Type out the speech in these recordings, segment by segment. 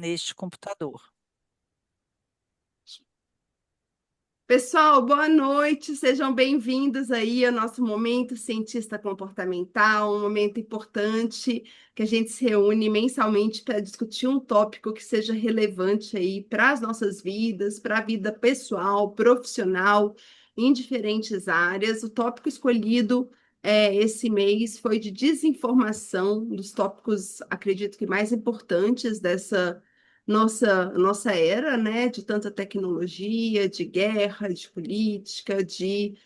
neste computador. Pessoal, boa noite, sejam bem-vindos aí ao nosso momento cientista comportamental, um momento importante que a gente se reúne mensalmente para discutir um tópico que seja relevante aí para as nossas vidas, para a vida pessoal, profissional, em diferentes áreas. O tópico escolhido esse mês foi de desinformação, um dos tópicos, acredito que mais importantes dessa nossa era, né, de tanta tecnologia, de guerra, de política, de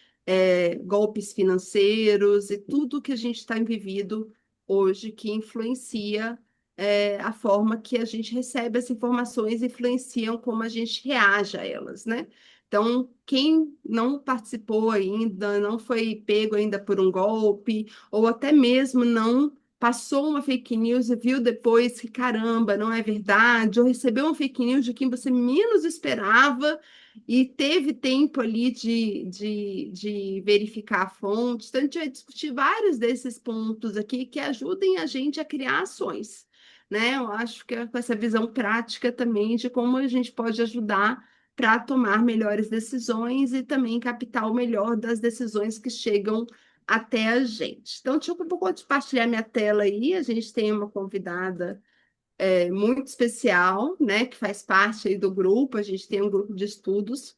golpes financeiros e tudo que a gente está vivido hoje que influencia a forma que a gente recebe as informações, influenciam como a gente reage a elas, né? Então, quem não participou ainda, não foi pego ainda por um golpe, ou até mesmo não passou uma fake news e viu depois que, caramba, não é verdade, ou recebeu uma fake news de quem você menos esperava e teve tempo ali de verificar a fonte. Então, a gente vai discutir vários desses pontos aqui que ajudem a gente a criar ações, né? Eu acho que é com essa visão prática também de como a gente pode ajudar para tomar melhores decisões e também captar o melhor das decisões que chegam até a gente. Então, deixa eu um pouco compartilhar minha tela aí. A gente tem uma convidada muito especial, né, que faz parte aí do grupo. A gente tem um grupo de estudos,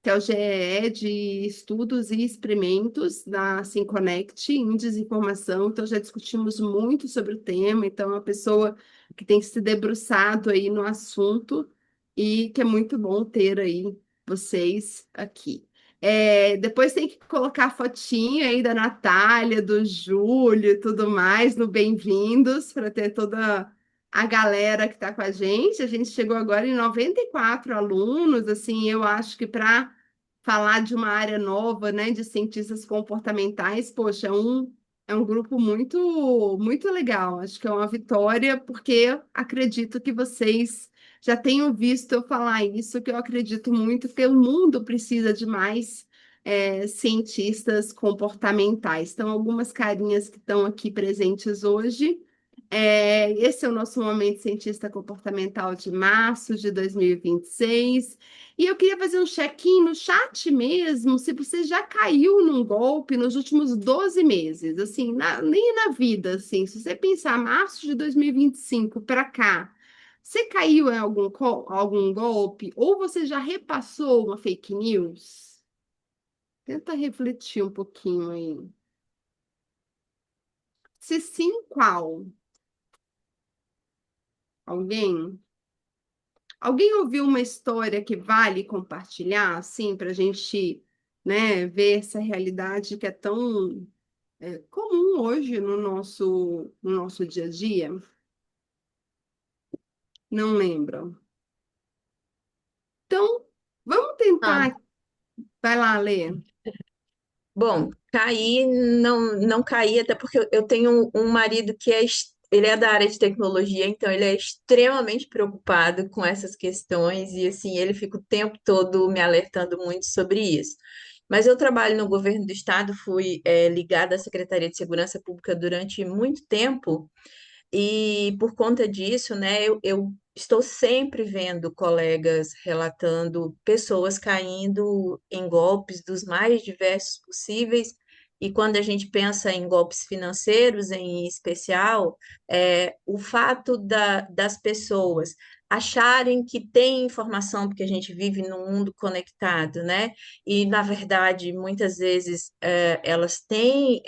que é o GEE de Estudos e Experimentos da Sinconect em Desinformação. Então, já discutimos muito sobre o tema. Então, é uma pessoa que tem se debruçado aí no assunto e que é muito bom ter aí vocês aqui. Depois tem que colocar a fotinho aí da Natália, do Júlio e tudo mais no Bem-vindos, para ter toda a galera que está com a gente. A gente chegou agora em 94 alunos, assim, eu acho que para falar de uma área nova, né, de cientistas comportamentais, poxa, é um grupo muito legal. Acho que é uma vitória, porque acredito que vocês já tenham visto eu falar isso, que eu acredito muito, que o mundo precisa de mais cientistas comportamentais. Então, algumas carinhas que estão aqui presentes hoje. Esse é o nosso Momento Cientista Comportamental de março de 2026. E eu queria fazer um check-in no chat mesmo, se você já caiu num golpe nos últimos 12 meses, assim, nem na vida, assim, se você pensar março de 2025 para cá, você caiu em algum golpe ou você já repassou uma fake news? Tenta refletir um pouquinho aí. Se sim, qual? Alguém? Alguém ouviu uma história que vale compartilhar, assim, para a gente, né, ver essa realidade que é tão comum hoje no nosso dia a dia? Não lembram? Então, vamos Ah, tentar. Vai lá, Lê. bom, caí, não caí, até porque eu tenho um marido que ele é da área de tecnologia, então ele é extremamente preocupado com essas questões e assim, ele fica o tempo todo me alertando muito sobre isso. Mas eu trabalho no governo do estado, fui ligada à Secretaria de Segurança Pública durante muito tempo. E por conta disso, né, eu estou sempre vendo colegas relatando pessoas caindo em golpes dos mais diversos possíveis. E quando a gente pensa em golpes financeiros em especial, o fato das pessoas acharem que tem informação, porque a gente vive num mundo conectado, né? E, na verdade, muitas vezes elas têm.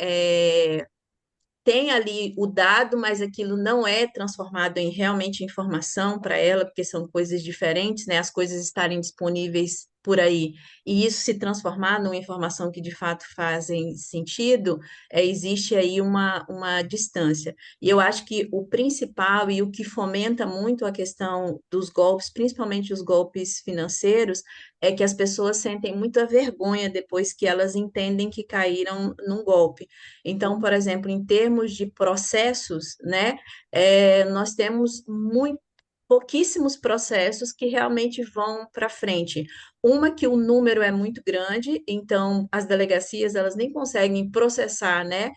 Tem ali o dado, mas aquilo não é transformado em realmente informação para ela, porque são coisas diferentes, né? As coisas estarem disponíveis por aí e isso se transformar numa informação que de fato fazem sentido, existe aí uma distância. E eu acho que o principal e o que fomenta muito a questão dos golpes, principalmente os golpes financeiros, é que as pessoas sentem muita vergonha depois que elas entendem que caíram num golpe. Então, por exemplo, em termos de processos, né, nós temos pouquíssimos processos que realmente vão para frente. Uma que o número é muito grande, então as delegacias elas nem conseguem processar, né,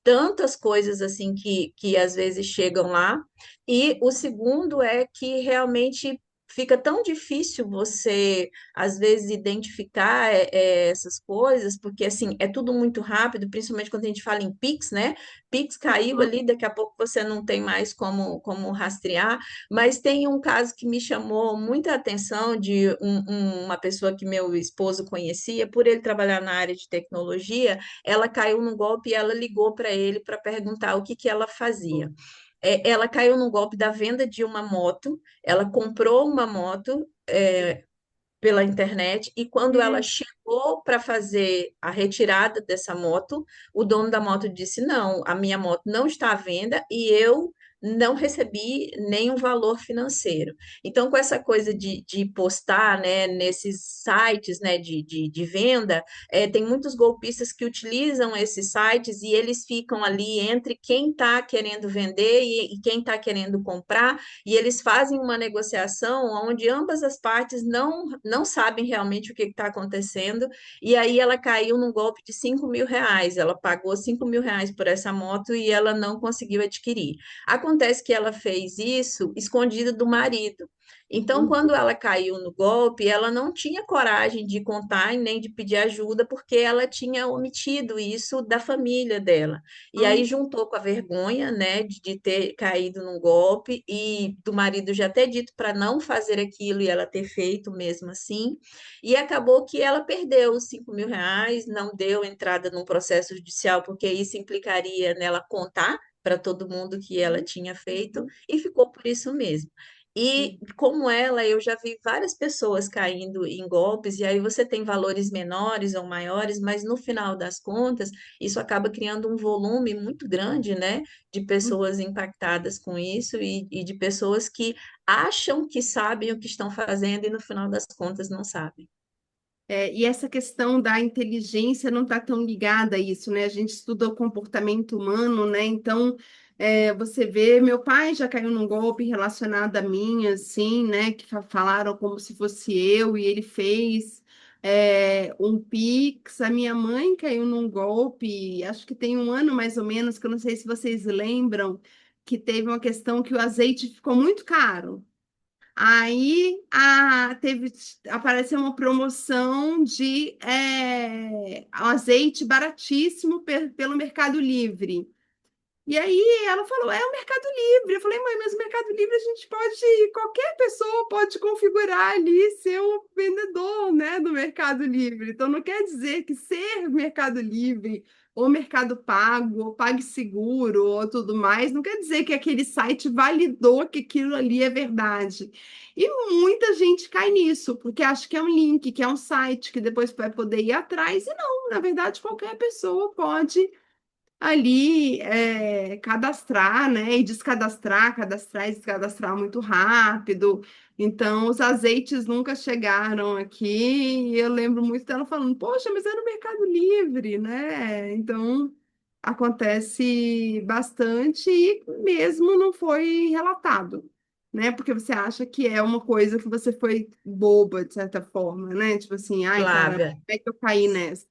tantas coisas assim que às vezes chegam lá. E o segundo é que realmente fica tão difícil você, às vezes, identificar essas coisas, porque assim, é tudo muito rápido, principalmente quando a gente fala em Pix, né? Pix caiu ali, daqui a pouco você não tem mais como rastrear. Mas tem um caso que me chamou muita atenção de uma pessoa que meu esposo conhecia, por ele trabalhar na área de tecnologia, ela caiu no golpe e ela ligou para ele para perguntar o que que ela fazia. Ela caiu no golpe da venda de uma moto, ela comprou uma moto, pela internet, e quando ela Hum, chegou para fazer a retirada dessa moto, o dono da moto disse: Não, a minha moto não está à venda e eu não recebi nenhum valor financeiro. Então, com essa coisa de postar, né, nesses sites, né, de venda, tem muitos golpistas que utilizam esses sites e eles ficam ali entre quem está querendo vender e quem está querendo comprar, e eles fazem uma negociação onde ambas as partes não sabem realmente o que está acontecendo, e aí ela caiu num golpe de R$ 5.000. Ela pagou R$ 5.000 por essa moto e ela não conseguiu adquirir. Acontece que ela fez isso escondida do marido. Então, hum, quando ela caiu no golpe, ela não tinha coragem de contar e nem de pedir ajuda, porque ela tinha omitido isso da família dela. E aí hum, juntou com a vergonha, né, de ter caído num golpe e do marido já ter dito para não fazer aquilo e ela ter feito mesmo assim. E acabou que ela perdeu os R$ 5.000, não deu entrada num processo judicial, porque isso implicaria nela contar para todo mundo que ela tinha feito, e ficou por isso mesmo. E hum. como ela, eu já vi várias pessoas caindo em golpes, e aí você tem valores menores ou maiores, mas no final das contas, isso acaba criando um volume muito grande, né, de pessoas impactadas com isso e de pessoas que acham que sabem o que estão fazendo e no final das contas não sabem. E essa questão da inteligência não está tão ligada a isso, né? A gente estuda o comportamento humano, né? Então, você vê, meu pai já caiu num golpe relacionado a mim, assim, né? Que falaram como se fosse eu, e ele fez um Pix. A minha mãe caiu num golpe, acho que tem um ano mais ou menos, que eu não sei se vocês lembram, que teve uma questão que o azeite ficou muito caro. Aí apareceu uma promoção de azeite baratíssimo pelo Mercado Livre. E aí ela falou, é o Mercado Livre. Eu falei, mãe, mas o Mercado Livre a gente pode, qualquer pessoa pode configurar ali ser um vendedor, né, do Mercado Livre. Então não quer dizer que ser Mercado Livre ou Mercado Pago, ou PagSeguro, ou tudo mais, não quer dizer que aquele site validou que aquilo ali é verdade. E muita gente cai nisso, porque acha que é um link, que é um site, que depois vai poder ir atrás, e não, na verdade, qualquer pessoa pode ali cadastrar, né? E descadastrar, cadastrar e descadastrar muito rápido. Então, os azeites nunca chegaram aqui. E eu lembro muito dela falando, poxa, mas era no Mercado Livre, né? Então, acontece bastante e mesmo não foi relatado. Né? Porque você acha que é uma coisa que você foi boba, de certa forma, né? Tipo assim, ai, cara, como Flávia, é que eu caí nessa?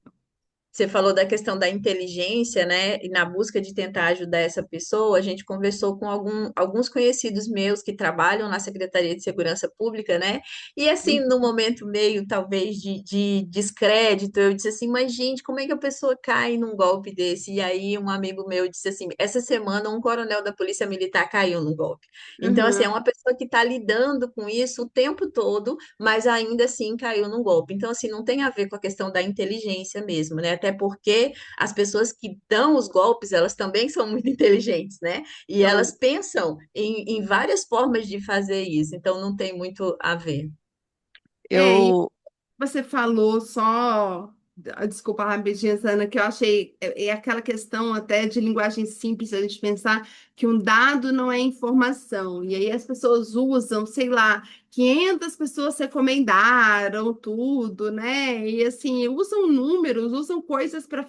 você falou da questão da inteligência, né? E na busca de tentar ajudar essa pessoa, a gente conversou com alguns conhecidos meus que trabalham na Secretaria de Segurança Pública, né? E assim, no momento meio, talvez, de descrédito, eu disse assim, mas gente, como é que a pessoa cai num golpe desse? E aí um amigo meu disse assim, essa semana um coronel da Polícia Militar caiu num golpe. Então, assim, é Uhum. uma pessoa que está lidando com isso o tempo todo, mas ainda assim caiu num golpe. Então, assim, não tem a ver com a questão da inteligência mesmo, né? Até porque as pessoas que dão os golpes, elas também são muito inteligentes, né? E elas Então, pensam em várias formas de fazer isso, então não tem muito a ver. e Eu, você falou só, desculpa rapidinho, Sana, que eu achei, é aquela questão até de linguagem simples, a gente pensar que um dado não é informação, e aí as pessoas usam, sei lá, 500 pessoas recomendaram tudo, né? E assim, usam números, usam coisas para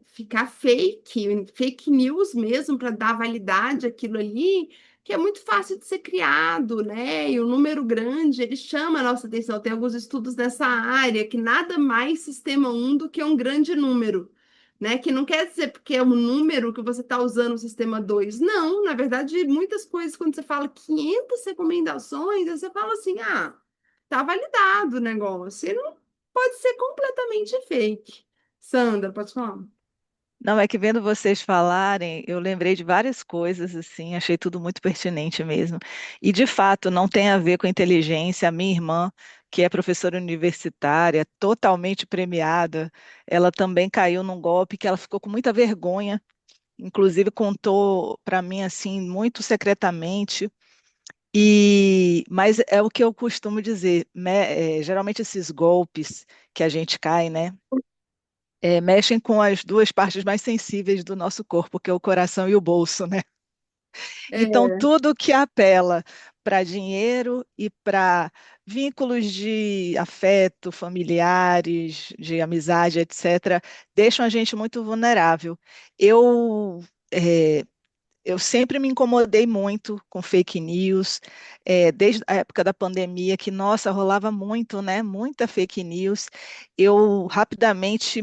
ficar fake news mesmo, para dar validade àquilo ali, que é muito fácil de ser criado, né? E o número grande, ele chama a nossa atenção. Tem alguns estudos nessa área que nada mais sistema um do que um grande número. né? Que não quer dizer porque é um número que você está usando o sistema 2. Não, na verdade, muitas coisas, quando você fala 500 recomendações, aí você fala assim, ah, tá validado o negócio. E não pode ser completamente fake. Sandra, pode falar? Não, é que vendo vocês falarem, eu lembrei de várias coisas, assim, achei tudo muito pertinente mesmo. E, de fato, não tem a ver com inteligência. A minha irmã, que é professora universitária, totalmente premiada, ela também caiu num golpe que ela ficou com muita vergonha, inclusive contou para mim, assim, muito secretamente. Mas é o que eu costumo dizer, geralmente esses golpes que a gente cai, né? Mexem com as duas partes mais sensíveis do nosso corpo, que é o coração e o bolso, né? Então, É, tudo que apela para dinheiro e para vínculos de afeto, familiares, de amizade, etc., deixam a gente muito vulnerável. Eu, eh, eu sempre me incomodei muito com fake news, desde a época da pandemia, que, nossa, rolava muito, né? Muita fake news. Eu rapidamente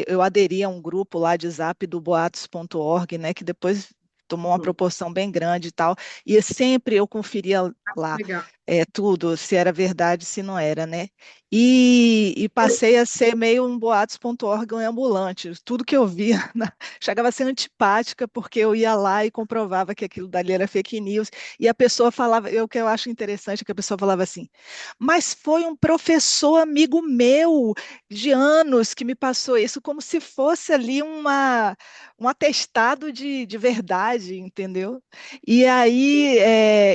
eu aderi a um grupo lá de Zap do boatos.org, né? Que depois tomou uma proporção bem grande e tal. E sempre eu conferia lá legal. tudo, se era verdade, se não era, né? E passei a ser meio um boatos.org ambulante. Tudo que eu via chegava a ser antipática, porque eu ia lá e comprovava que aquilo dali era fake news, e a pessoa falava, o que eu acho interessante é que a pessoa falava assim, mas foi um professor amigo meu de anos que me passou isso, como se fosse ali um atestado de verdade, entendeu? E aí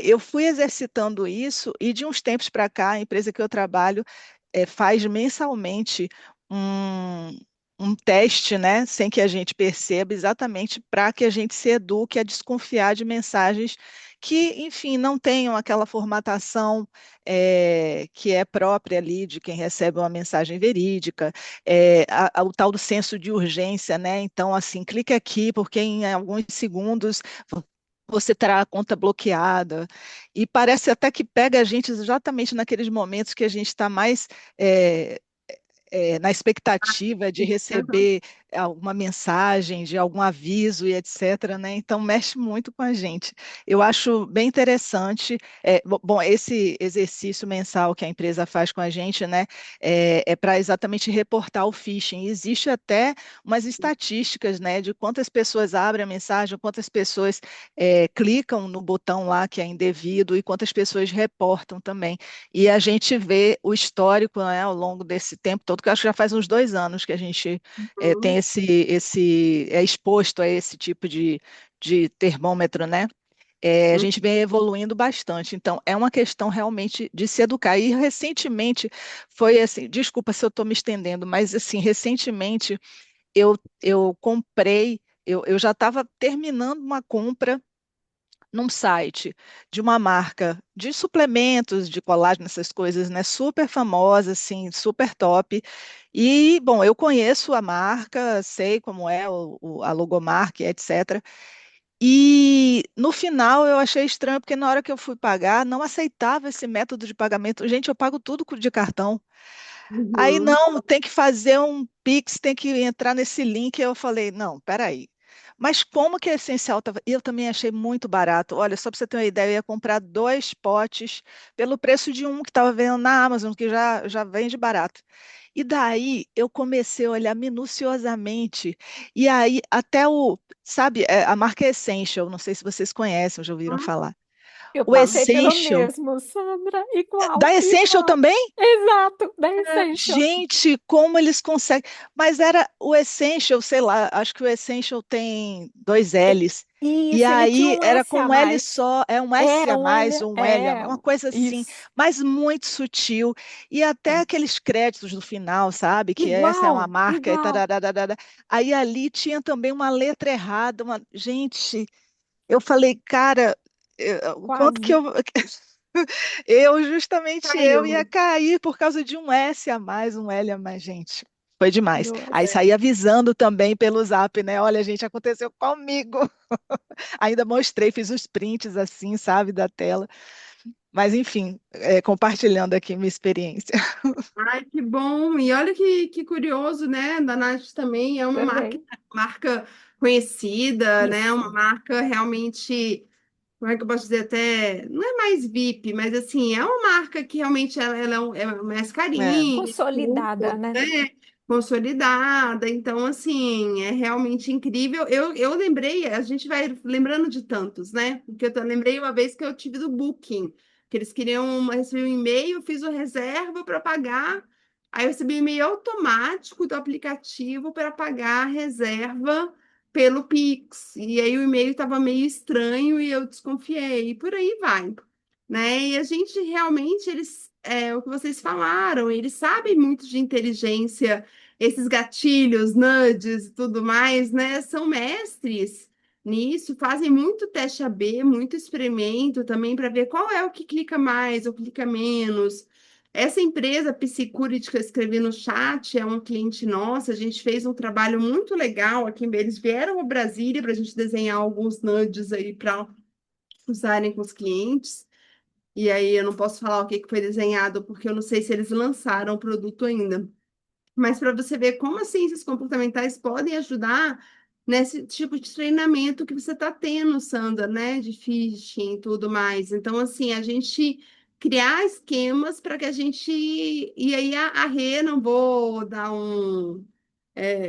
eu fui exercitando isso, e de uns tempos para cá, a empresa que eu trabalho faz mensalmente um, um teste, né, sem que a gente perceba, exatamente para que a gente se eduque a desconfiar de mensagens que, enfim, não tenham aquela formatação que é própria ali de quem recebe uma mensagem verídica, o tal do senso de urgência, né? Então, assim, clique aqui, porque em alguns segundos você terá a conta bloqueada. E parece até que pega a gente exatamente naqueles momentos que a gente está mais eh, na expectativa de Aham. receber alguma mensagem, de algum aviso e etc., né? Então mexe muito com a gente. Eu acho bem interessante. Bom, esse exercício mensal que a empresa faz com a gente, né? É para exatamente reportar o phishing. Existe até umas estatísticas, né? De quantas pessoas abrem a mensagem, quantas pessoas clicam no botão lá que é indevido e quantas pessoas reportam também. E a gente vê o histórico, né, ao longo desse tempo todo, que eu acho que já faz uns 2 anos que a gente tem Uhum. é exposto a esse tipo de termômetro, né? A gente vem evoluindo bastante. Então, é uma questão realmente de se educar. E recentemente foi assim, desculpa se eu estou me estendendo, mas assim, recentemente eu comprei, eu já estava terminando uma compra num site de uma marca de suplementos, de colágeno, essas coisas, né? Super famosa, assim, super top. E, bom, eu conheço a marca, sei como é a logomarca, etc. E no final eu achei estranho, porque na hora que eu fui pagar, não aceitava esse método de pagamento. Gente, eu pago tudo de cartão. Aí Uhum. não, tem que fazer um Pix, tem que entrar nesse link. Eu falei, não, peraí. Mas como que é essencial? Eu também achei muito barato. Olha, só para você ter uma ideia, eu ia comprar 2 potes pelo preço de um que estava vendo na Amazon, que já vende barato. E daí eu comecei a olhar minuciosamente. E aí, sabe, a marca Essential, não sei se vocês conhecem, já ouviram falar. Eu O passei pelo Essential, mesmo, Sandra. Igual, da Essential igual. também? Exato, da Essential. Gente, como eles conseguem. Mas era o Essential, sei lá, acho que o Essential tem dois E- L's. E Isso, ele tinha aí um era S com a um L mais. só, é um S É, a um mais, L, ou um L a mais, é, uma coisa assim, isso. mas muito sutil. E até É. aqueles créditos no final, sabe? Que essa é uma Igual, marca e igual. tarararara. Aí ali tinha também uma letra errada. Gente, eu falei, cara, o quanto que Quase eu. Eu ia Caiu. cair por causa de um S a mais, um L a mais, gente. Foi demais. do Aí S. saí avisando também pelo Zap, né? Olha, gente, aconteceu comigo. Ainda mostrei, fiz os prints assim, sabe, da tela. Mas, enfim, compartilhando aqui minha experiência. Ai, que bom! E olha que curioso, né? Da Nath também é uma marca, Também. marca conhecida, né? Uma Isso. marca realmente, como é que eu posso dizer, até, não é mais VIP, mas assim, é uma marca que realmente é mais É, carinho, Consolidada, tudo, né? né? Consolidada. Então, assim, é realmente incrível. Eu lembrei, a gente vai lembrando de tantos, né? Porque eu lembrei uma vez que eu tive do Booking, que eles queriam receber um e-mail, eu fiz o reserva para pagar. Aí eu recebi um e-mail automático do aplicativo para pagar a reserva pelo Pix. E aí o e-mail estava meio estranho e eu desconfiei. E por aí vai, né? E a gente realmente, o que vocês falaram, eles sabem muito de inteligência, esses gatilhos, nudges e tudo mais, né? São mestres nisso, fazem muito teste AB, muito experimento também para ver qual é o que clica mais ou clica menos. Essa empresa Psicurity que eu escrevi no chat é um cliente nosso. A gente fez um trabalho muito legal aqui. Eles vieram a Brasília para a gente desenhar alguns nudges aí para usarem com os clientes. E aí eu não posso falar o que que foi desenhado, porque eu não sei se eles lançaram o produto ainda. Mas para você ver como as ciências comportamentais podem ajudar nesse tipo de treinamento que você está tendo, Sandra, né? De phishing e tudo mais. Então, assim, a gente criar esquemas para que a gente. E aí a Rê, não vou dar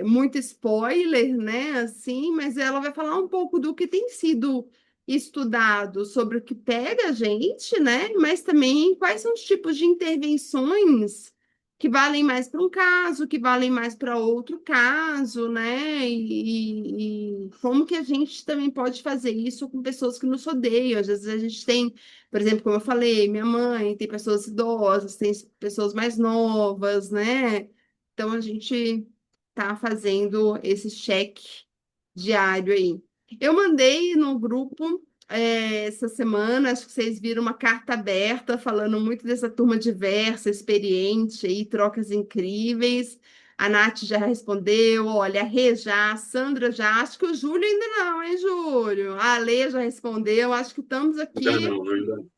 muito spoiler, né? Assim, mas ela vai falar um pouco do que tem sido estudado sobre o que pega a gente, né? Mas também quais são os tipos de intervenções que valem mais para um caso, que valem mais para outro caso, né? E como que a gente também pode fazer isso com pessoas que nos odeiam. Às vezes a gente tem, por exemplo, como eu falei, minha mãe, tem pessoas idosas, tem pessoas mais novas, né? Então a gente tá fazendo esse cheque diário aí. Eu mandei no grupo essa semana, acho que vocês viram uma carta aberta falando muito dessa turma diversa, experiente aí, trocas incríveis. A Nath já respondeu, olha, a Rê já, a Sandra já, acho que o Júlio ainda não, hein, Júlio? A Lê já respondeu, acho que estamos Ainda aqui, não, ainda não.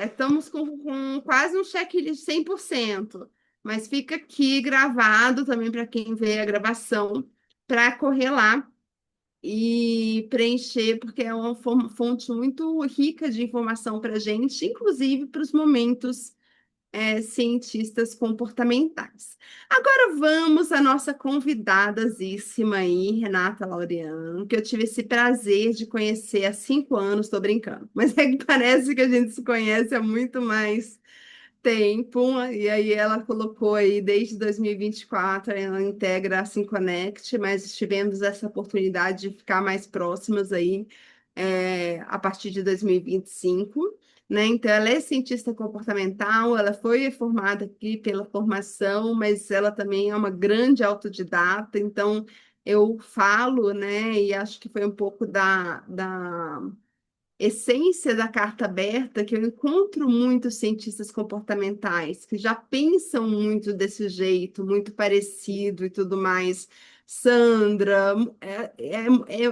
estamos com quase um checklist 100%, mas fica aqui gravado também para quem vê a gravação, para correr lá e preencher, porque é uma fonte muito rica de informação para a gente, inclusive para os momentos cientistas comportamentais. Agora vamos à nossa convidadasíssima aí, Renata Laureano, que eu tive esse prazer de conhecer há 5 anos, estou brincando, mas é que parece que a gente se conhece há muito mais tempo, e aí ela colocou aí desde 2024, ela integra a SimConnect, mas tivemos essa oportunidade de ficar mais próximas aí a partir de 2025, né? Então ela é cientista comportamental, ela foi formada aqui pela formação, mas ela também é uma grande autodidata, então eu falo, né, e acho que foi um pouco da essência da carta aberta que eu encontro muitos cientistas comportamentais que já pensam muito desse jeito, muito parecido e tudo mais. Sandra,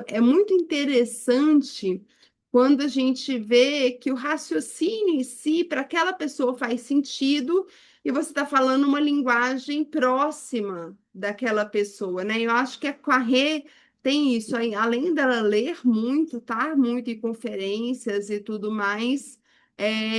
é muito interessante quando a gente vê que o raciocínio em si, para aquela pessoa, faz sentido e você está falando uma linguagem próxima daquela pessoa, né? Eu acho que com a Rê tem isso, aí, além dela ler muito, tá? Muito em conferências e tudo mais,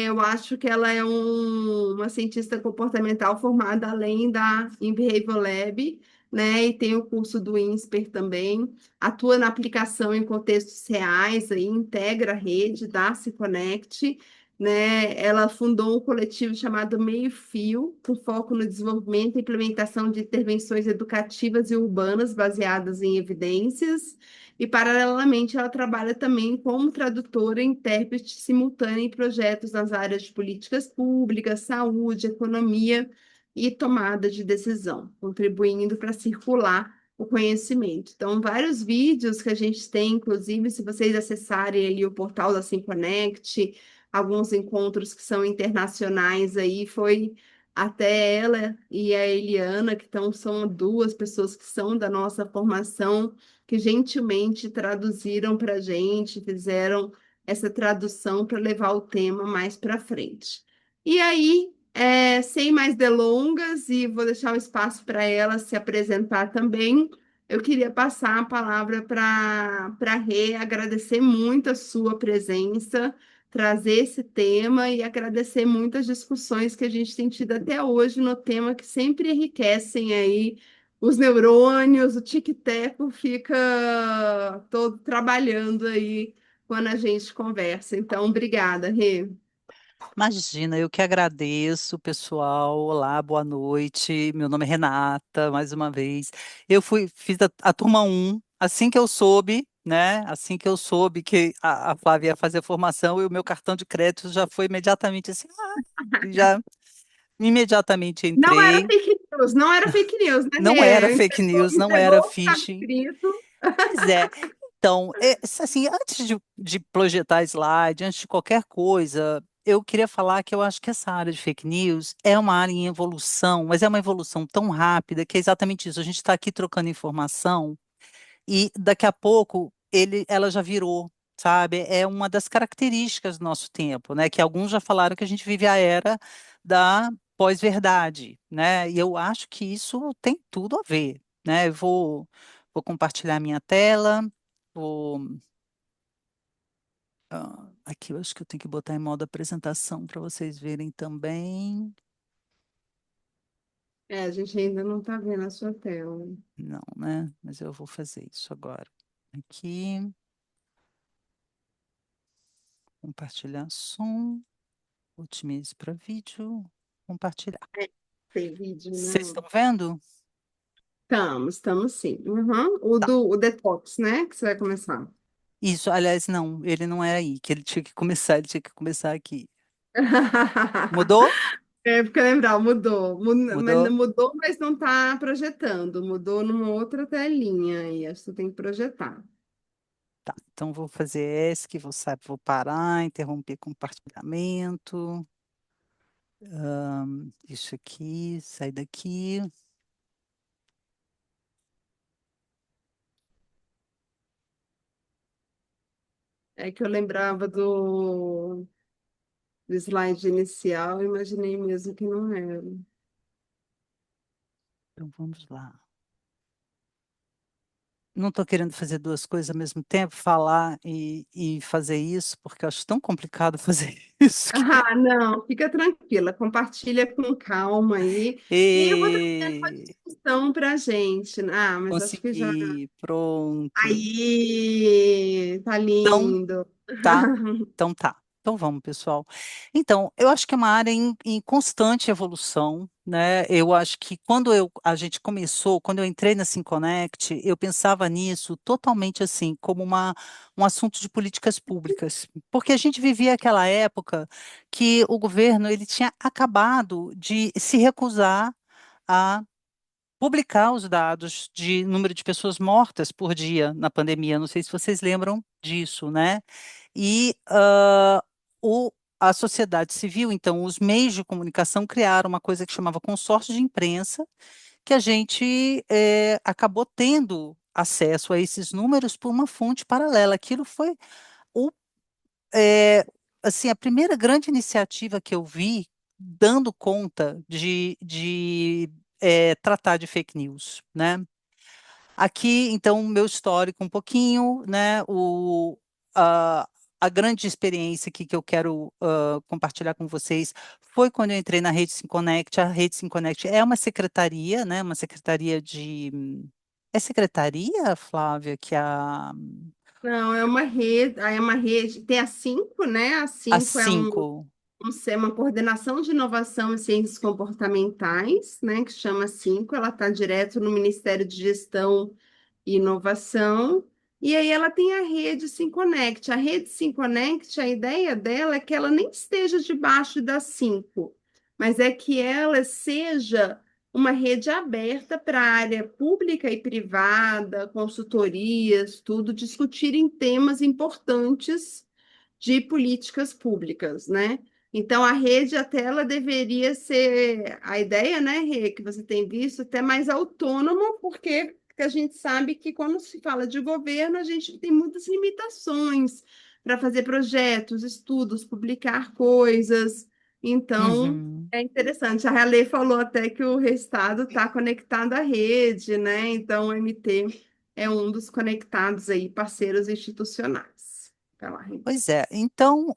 eu acho que ela é uma cientista comportamental formada além da em Behavior Lab, né? E tem o curso do INSPER também, atua na aplicação em contextos reais, aí integra a rede da Se Connect, né? Ela fundou um coletivo chamado Meio Fio, com foco no desenvolvimento e implementação de intervenções educativas e urbanas baseadas em evidências. E, paralelamente, ela trabalha também como tradutora e intérprete simultânea em projetos nas áreas de políticas públicas, saúde, economia e tomada de decisão, contribuindo para circular o conhecimento. Então, vários vídeos que a gente tem, inclusive, se vocês acessarem ali o portal da SimConnect, alguns encontros que são internacionais aí, foi até ela e a Eliana, que são duas pessoas que são da nossa formação, que gentilmente traduziram para a gente, fizeram essa tradução para levar o tema mais para frente. E aí, sem mais delongas, e vou deixar um espaço para ela se apresentar também, eu queria passar a palavra para Rê, agradecer muito a sua presença, trazer esse tema e agradecer muito as discussões que a gente tem tido até hoje no tema que sempre enriquecem aí os neurônios, o tic-teco fica todo trabalhando aí quando a gente conversa. Então, obrigada, Rê. Imagina, eu que agradeço, pessoal. Olá, boa noite. Meu nome é Renata, mais uma vez. Fiz a turma um assim que eu soube, né? Assim que eu soube que a Flávia ia fazer a formação, e o meu cartão de crédito já foi imediatamente assim, já imediatamente Não era entrei. fake news, não era fake news, né, Não era Rê? fake news, não era Entregou o que estava phishing. escrito. Pois é. Então, assim, antes de projetar slide, antes de qualquer coisa, eu queria falar que eu acho que essa área de fake news é uma área em evolução, mas é uma evolução tão rápida que é exatamente isso. A gente está aqui trocando informação e daqui a pouco ela já virou, sabe? É uma das características do nosso tempo, né? Que alguns já falaram que a gente vive a era da pós-verdade, né? E eu acho que isso tem tudo a ver, né? Vou compartilhar minha tela, vou, aqui eu acho que eu tenho que botar em modo apresentação para vocês verem também. A gente ainda não está vendo a sua tela. Não, né? Mas eu vou fazer isso agora. Aqui, compartilhar som. Otimize para vídeo, compartilhar. Tem vídeo, Vocês né? estão vendo? Estamos sim. Uhum. Tá. O detox, né? Que você vai começar. Isso, aliás, não, ele não é aí, que ele tinha que começar, ele tinha que começar aqui. Mudou? Porque lembrar, mudou. Mudou? Mudou, mas não está projetando. Mudou numa outra telinha aí. Acho que você tem que projetar. Tá, então vou fazer ESC, vou parar, interromper compartilhamento. Isso aqui, sai daqui. É que eu lembrava do slide inicial, eu imaginei mesmo que não era. Então vamos lá. Não estou querendo fazer duas coisas ao mesmo tempo, falar e fazer isso, porque eu acho tão complicado fazer isso. Ah, não, fica tranquila, compartilha com calma aí. E aí eu vou trazendo uma E discussão para a gente. Ah, mas acho que já. consegui, pronto. Aí, tá Então, lindo. tá. Então tá. Então vamos, pessoal. Então, eu acho que é uma área em constante evolução, né? Eu acho que a gente começou, quando eu entrei na SimConnect, eu pensava nisso totalmente assim, como um assunto de políticas públicas, porque a gente vivia aquela época que o governo ele tinha acabado de se recusar a publicar os dados de número de pessoas mortas por dia na pandemia. Não sei se vocês lembram disso, né? E a sociedade civil, então, os meios de comunicação criaram uma coisa que chamava consórcio de imprensa, que a gente acabou tendo acesso a esses números por uma fonte paralela. Aquilo foi o, é, assim, a primeira grande iniciativa que eu vi dando conta de tratar de fake news, né? Aqui, então, o meu histórico um pouquinho, né? A, a grande experiência aqui que eu quero compartilhar com vocês foi quando eu entrei na Rede SimConnect. A Rede SimConnect é uma secretaria, né? Uma secretaria de... É secretaria, Flávia, que Não, é uma rede, tem a cinco, né? A a cinco é cinco. uma coordenação de inovação em ciências comportamentais, né? Que chama cinco, ela está direto no Ministério de Gestão e inovação. E aí ela tem a rede SimConnect. A rede SimConnect, a ideia dela é que ela nem esteja debaixo das cinco, mas é que ela seja uma rede aberta para a área pública e privada, consultorias, tudo, discutirem temas importantes de políticas públicas, né? Então, a rede até ela deveria ser, a ideia, né, Rê, que você tem visto, até mais autônoma, porque a gente sabe que quando se fala de governo, a gente tem muitas limitações para fazer projetos, estudos, publicar coisas. Então, Uhum. é interessante. A Ralê falou até que o Restado está conectado à rede, né? Então, o MT é um dos conectados aí, parceiros institucionais. Tá lá, Rê. Pois é, então,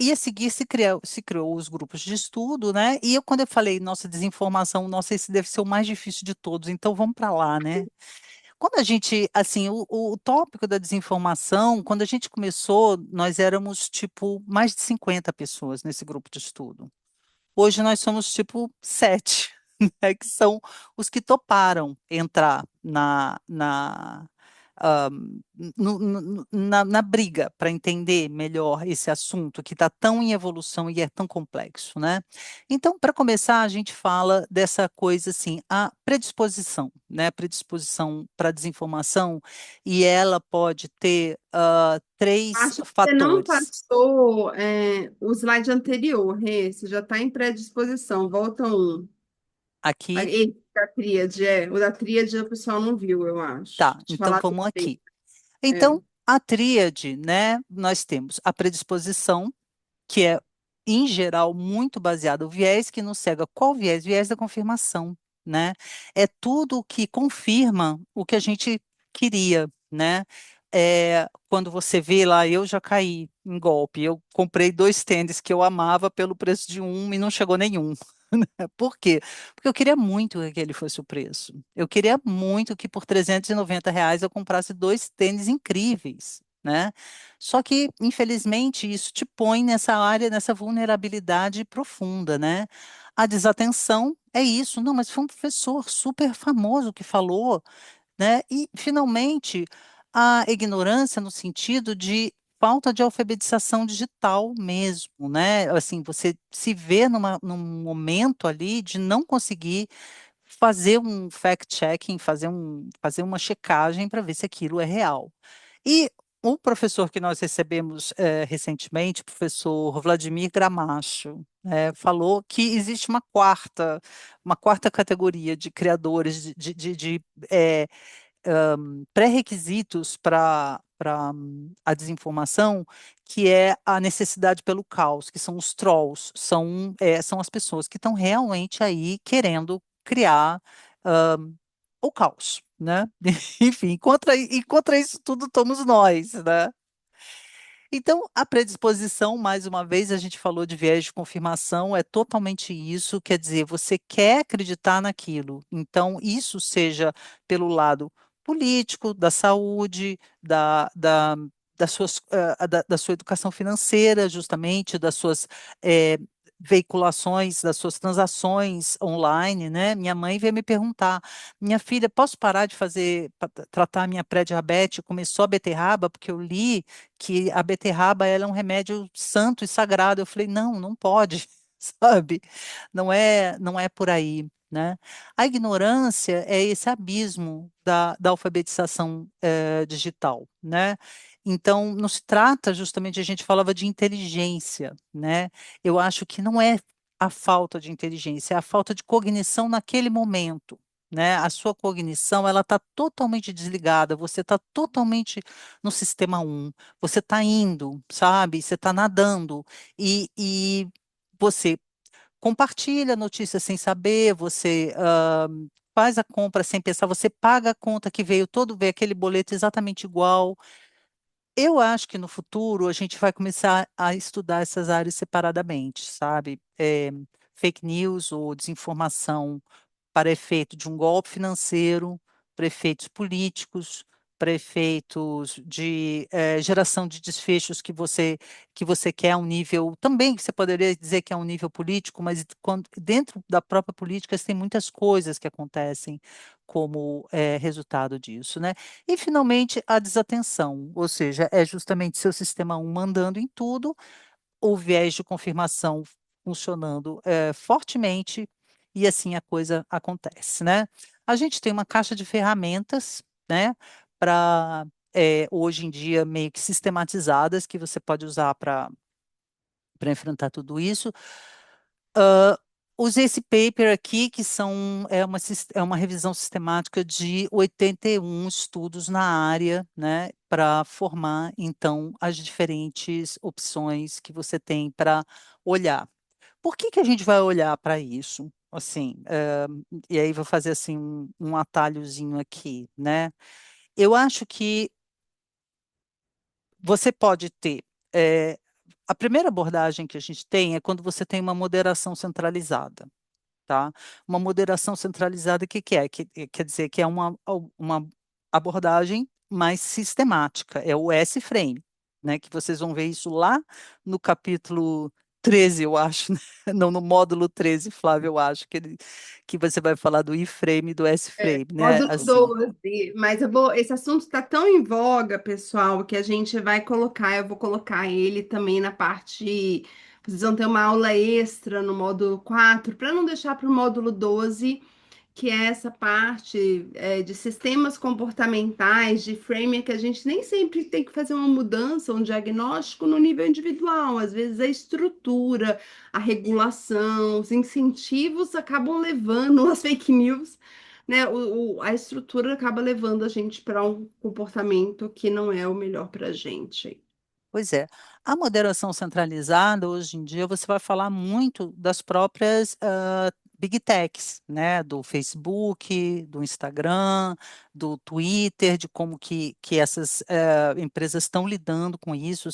e a seguir se criou os grupos de estudo, né? E eu, quando eu falei, nossa, desinformação, nossa, esse deve ser o mais difícil de todos, então vamos para lá, né? Quando a gente, assim, o tópico da desinformação, quando a gente começou, nós éramos, tipo, mais de 50 pessoas nesse grupo de estudo. Hoje nós somos, tipo, 7, né, que são os que toparam entrar ah, na briga para entender melhor esse assunto que está tão em evolução e é tão complexo, né? Então, para começar, a gente fala dessa coisa assim, a predisposição, né? Predisposição para desinformação, e ela pode ter três Acho que você não fatores. passou o slide anterior, Rê. Você já está em predisposição. Volta um. Aqui, Esse da tríade, o da tríade o pessoal não viu, eu acho. tá, Te então falar vamos bem. aqui. É. Então, a tríade, né? Nós temos a predisposição, que é, em geral, muito baseado. O viés que nos cega. Qual viés? Viés da confirmação, né? É tudo o que confirma o que a gente queria, né? Quando você vê lá, eu já caí em golpe. Eu comprei 2 tênis que eu amava pelo preço de um e não chegou nenhum. Por quê? Porque eu queria muito que aquele fosse o preço. Eu queria muito que por R$ 390 eu comprasse 2 tênis incríveis, né? Só que, infelizmente, isso te põe nessa área, nessa vulnerabilidade profunda, né? A desatenção é isso. Não, mas foi um professor super famoso que falou, né? E, finalmente, a ignorância no sentido de falta de alfabetização digital mesmo, né? Assim, você se vê num momento ali de não conseguir fazer um fact-checking, fazer uma checagem para ver se aquilo é real. E o professor que nós recebemos recentemente, o professor Vladimir Gramacho, falou que existe uma quarta categoria de criadores de eh, pré-requisitos para a desinformação, que é a necessidade pelo caos, que são os trolls, são as pessoas que estão realmente aí querendo criar o caos, né? Enfim, contra isso tudo estamos nós, né? Então, a predisposição, mais uma vez, a gente falou de viés de confirmação, é totalmente isso, quer dizer, você quer acreditar naquilo. Então, isso seja pelo lado político, da saúde, da sua educação financeira, justamente, das suas veiculações, das suas transações online, né? Minha mãe veio me perguntar, minha filha, posso parar de tratar a minha pré-diabetes? Começou a beterraba, porque eu li que a beterraba ela é um remédio santo e sagrado. Eu falei, não, não pode, sabe? Não é por aí, né? A ignorância é esse abismo da alfabetização digital, né? Então, não se trata justamente, a gente falava de inteligência, né? Eu acho que não é a falta de inteligência, é a falta de cognição naquele momento. Né? A sua cognição ela está totalmente desligada, você está totalmente no sistema um. Você está indo, sabe? Você está nadando e você compartilha a notícia sem saber, você faz a compra sem pensar, você paga a conta que veio aquele boleto exatamente igual. Eu acho que no futuro a gente vai começar a estudar essas áreas separadamente, sabe? Fake news ou desinformação para efeito de um golpe financeiro, para efeitos políticos, para efeitos de geração de desfechos que você quer a um nível, também que você poderia dizer que é um nível político, mas dentro da própria política tem muitas coisas que acontecem como resultado disso, né? E, finalmente, a desatenção, ou seja, é justamente seu sistema um mandando em tudo, o viés de confirmação funcionando fortemente, e assim a coisa acontece, né? A gente tem uma caixa de ferramentas, né, para hoje em dia meio que sistematizadas que você pode usar para enfrentar tudo isso. Usei esse paper aqui, que é uma revisão sistemática de 81 estudos na área, né, para formar, então, as diferentes opções que você tem para olhar. Por que que a gente vai olhar para isso? Assim, e aí vou fazer assim um atalhozinho aqui, né? Eu acho que você pode ter. eh, a primeira abordagem que a gente tem é quando você tem uma moderação centralizada, tá? Uma moderação centralizada, o que que é? Quer dizer que é uma abordagem mais sistemática, é o S-frame, né? Que vocês vão ver isso lá no capítulo 13, eu acho, né? Não, no módulo 13, Flávio, eu acho que você vai falar do I-frame e do S-frame, né? Módulo Assim. 12, mas esse assunto está tão em voga, pessoal, que a gente vai colocar, eu vou colocar ele também na parte. Vocês vão ter uma aula extra no módulo 4 para não deixar para o módulo 12, que é essa parte de sistemas comportamentais, de framework, que a gente nem sempre tem que fazer uma mudança, um diagnóstico no nível individual. Às vezes a estrutura, a regulação, os incentivos acabam levando as fake news, né? A estrutura acaba levando a gente para um comportamento que não é o melhor para a gente. Pois é. A moderação centralizada, hoje em dia, você vai falar muito das próprias Big Techs, né? Do Facebook, do Instagram, do Twitter, de como que essas empresas estão lidando com isso.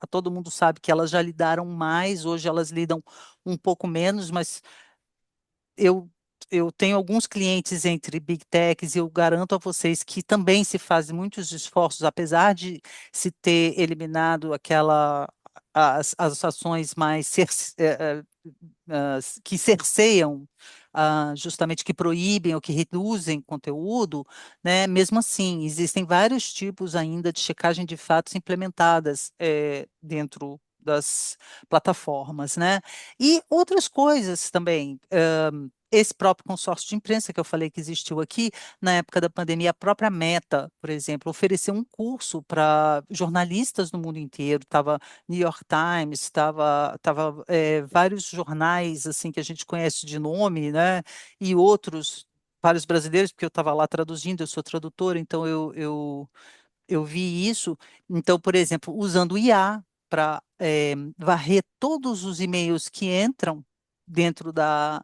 Todo mundo sabe que elas já lidaram mais, hoje elas lidam um pouco menos, mas eu, eu tenho alguns clientes entre Big Techs e eu garanto a vocês que também se fazem muitos esforços, apesar de se ter eliminado as ações mais que cerceiam, justamente que proíbem ou que reduzem conteúdo, né? Mesmo assim, existem vários tipos ainda de checagem de fatos implementadas dentro das plataformas, né? E outras coisas também. Esse próprio consórcio de imprensa que eu falei que existiu aqui, na época da pandemia, a própria Meta, por exemplo, ofereceu um curso para jornalistas no mundo inteiro. Estava New York Times, tava, vários jornais assim que a gente conhece de nome, né? E outros, vários brasileiros, porque eu estava lá traduzindo, eu sou tradutora, então eu vi isso. Então, por exemplo, usando o IA para varrer todos os e-mails que entram dentro da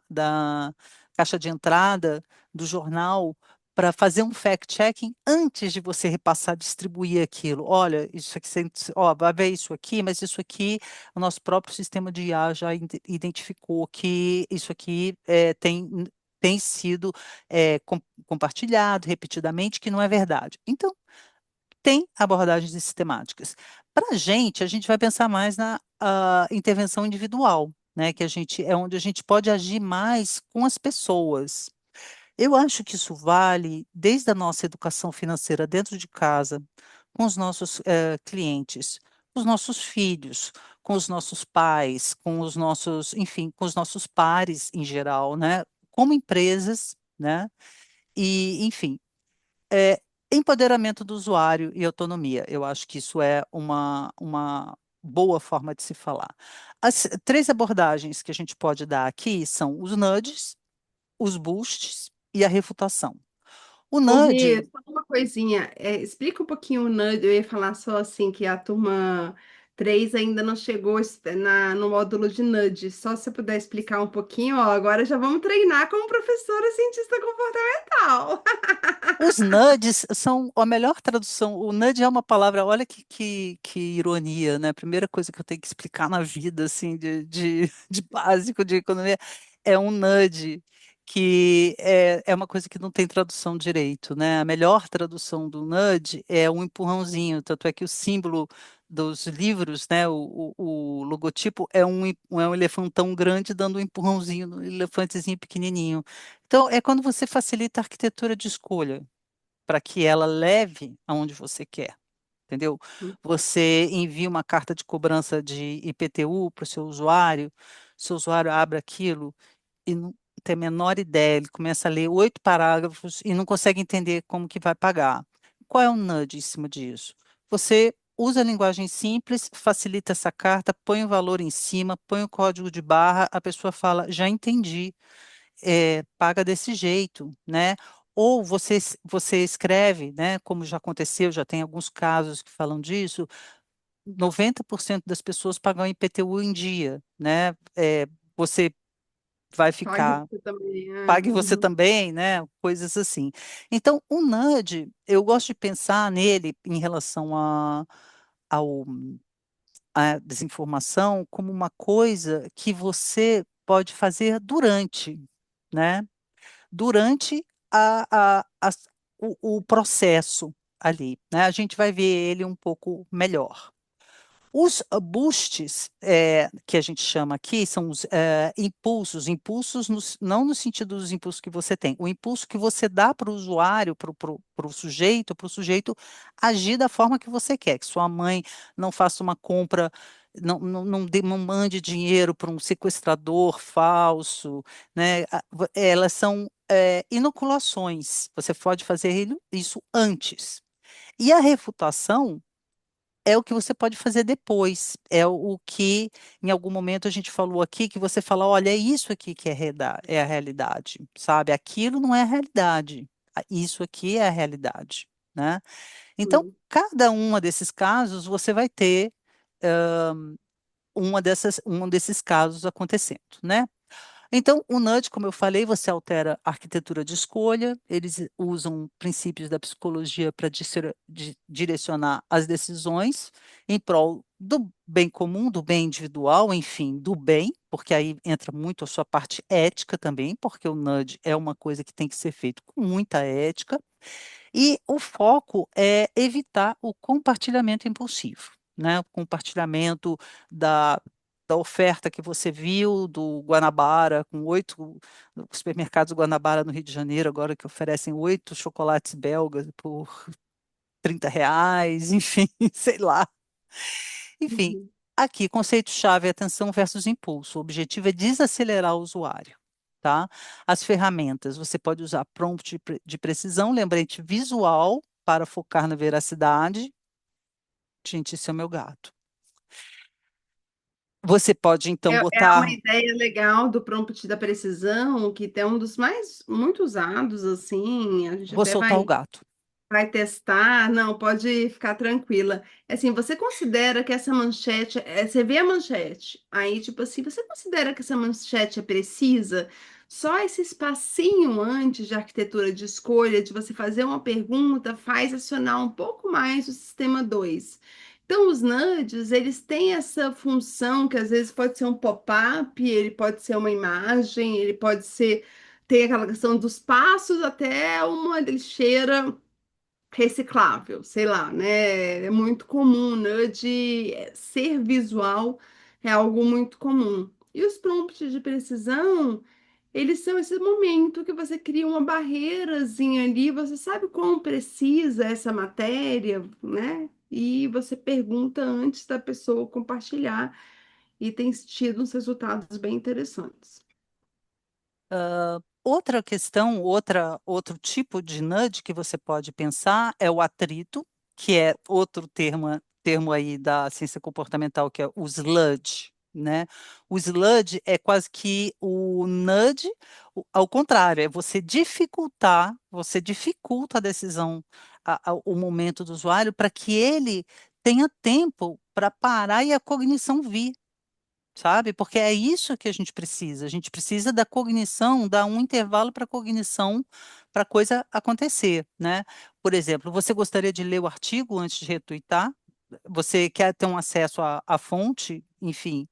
caixa de entrada do jornal, para fazer um fact-checking antes de você repassar, distribuir aquilo. Olha, isso aqui, ó, vai ver isso aqui, mas isso aqui, o nosso próprio sistema de IA já identificou que isso aqui tem sido compartilhado repetidamente, que não é verdade. Então, tem abordagens sistemáticas. Para a gente vai pensar mais na intervenção individual, né? Que a gente é onde a gente pode agir mais com as pessoas. Eu acho que isso vale desde a nossa educação financeira dentro de casa, com os nossos clientes, com os nossos filhos, com os nossos pais, com os nossos, enfim, com os nossos pares em geral, né? Como empresas, né? E, enfim, é, empoderamento do usuário e autonomia. Eu acho que isso é uma boa forma de se falar. As três abordagens que a gente pode dar aqui são os nudges, os boosts e a refutação. O Ô, nudge, Rê, só uma coisinha, explica um pouquinho o nudge, eu ia falar só assim, que a turma 3 ainda não chegou no módulo de nudge, só se você puder explicar um pouquinho, ó, agora já vamos treinar como professora cientista comportamental. os nudges são a melhor tradução. O nudge é uma palavra, olha que ironia, né? A primeira coisa que eu tenho que explicar na vida, assim, de básico de economia, é um nudge, que é uma coisa que não tem tradução direito, né? A melhor tradução do nudge é um empurrãozinho, tanto é que o símbolo dos livros, né? O logotipo é um elefantão grande dando um empurrãozinho no elefantezinho pequenininho. Então, é quando você facilita a arquitetura de escolha para que ela leve aonde você quer, entendeu? Você envia uma carta de cobrança de IPTU para o seu usuário abre aquilo e não tem a menor ideia, ele começa a ler 8 parágrafos e não consegue entender como que vai pagar. Qual é o nudge em cima disso? Você usa a linguagem simples, facilita essa carta, põe o valor em cima, põe o código de barra, a pessoa fala, já entendi, paga desse jeito, né? Ou você escreve, né, como já aconteceu, já tem alguns casos que falam disso, 90% das pessoas pagam IPTU em dia, né? Você vai Pague ficar, você também. pague você também, né? Coisas assim. Então, o nudge, eu gosto de pensar nele em relação ao, à desinformação como uma coisa que você pode fazer durante, né? Durante o processo ali, né? A gente vai ver ele um pouco melhor. Os boosts, que a gente chama aqui, são os impulsos, não no sentido dos impulsos que você tem, o impulso que você dá para o usuário, para o sujeito agir da forma que você quer, que sua mãe não faça uma compra, não mande dinheiro para um sequestrador falso, né? Elas são inoculações, você pode fazer isso antes. E a refutação é o que você pode fazer depois. É o que, em algum momento, a gente falou aqui, que você fala, olha, é isso aqui que é a realidade, sabe? Aquilo não é a realidade. Isso aqui é a realidade, né? Então, Uhum. cada uma desses casos, você vai ter um desses casos acontecendo, né? Então, o nudge, como eu falei, você altera a arquitetura de escolha, eles usam princípios da psicologia para direcionar as decisões em prol do bem comum, do bem individual, enfim, do bem, porque aí entra muito a sua parte ética também, porque o nudge é uma coisa que tem que ser feito com muita ética, e o foco é evitar o compartilhamento impulsivo, né? O compartilhamento da, da oferta que você viu do Guanabara, com 8 supermercados Guanabara no Rio de Janeiro, agora que oferecem 8 chocolates belgas por R$ 30, enfim, sei lá. Enfim, Uhum. aqui, conceito-chave é atenção versus impulso. O objetivo é desacelerar o usuário. Tá? As ferramentas, você pode usar prompt de precisão, lembrete visual para focar na veracidade. Gente, esse é o meu gato. Você pode, então, É uma botar. ideia legal do prompt da precisão, que é um dos mais muito usados, assim, a gente Vou até soltar o gato. vai testar, não, pode ficar tranquila. Assim, você considera que essa manchete, você vê a manchete, aí, tipo assim, você considera que essa manchete é precisa? Só esse espacinho antes de arquitetura de escolha, de você fazer uma pergunta, faz acionar um pouco mais o sistema 2. Então, os nudges, eles têm essa função que às vezes pode ser um pop-up, ele pode ser uma imagem, ele pode ser, tem aquela questão dos passos até uma lixeira reciclável, sei lá, né? É muito comum, né? De ser visual é algo muito comum. E os prompts de precisão, eles são esse momento que você cria uma barreirazinha ali, você sabe quão precisa essa matéria, né? E você pergunta antes da pessoa compartilhar e tem tido uns resultados bem interessantes. Outra questão, outro tipo de nudge que você pode pensar é o atrito, que é outro termo aí da ciência comportamental, que é o sludge, né? O sludge é quase que o nudge, ao contrário, é você dificulta a decisão, o momento do usuário para que ele tenha tempo para parar e a cognição vir, sabe? Porque é isso que a gente precisa. A gente precisa da cognição, dar um intervalo para a cognição, para a coisa acontecer, né? Por exemplo, você gostaria de ler o artigo antes de retweetar? Você quer ter um acesso à fonte? Enfim,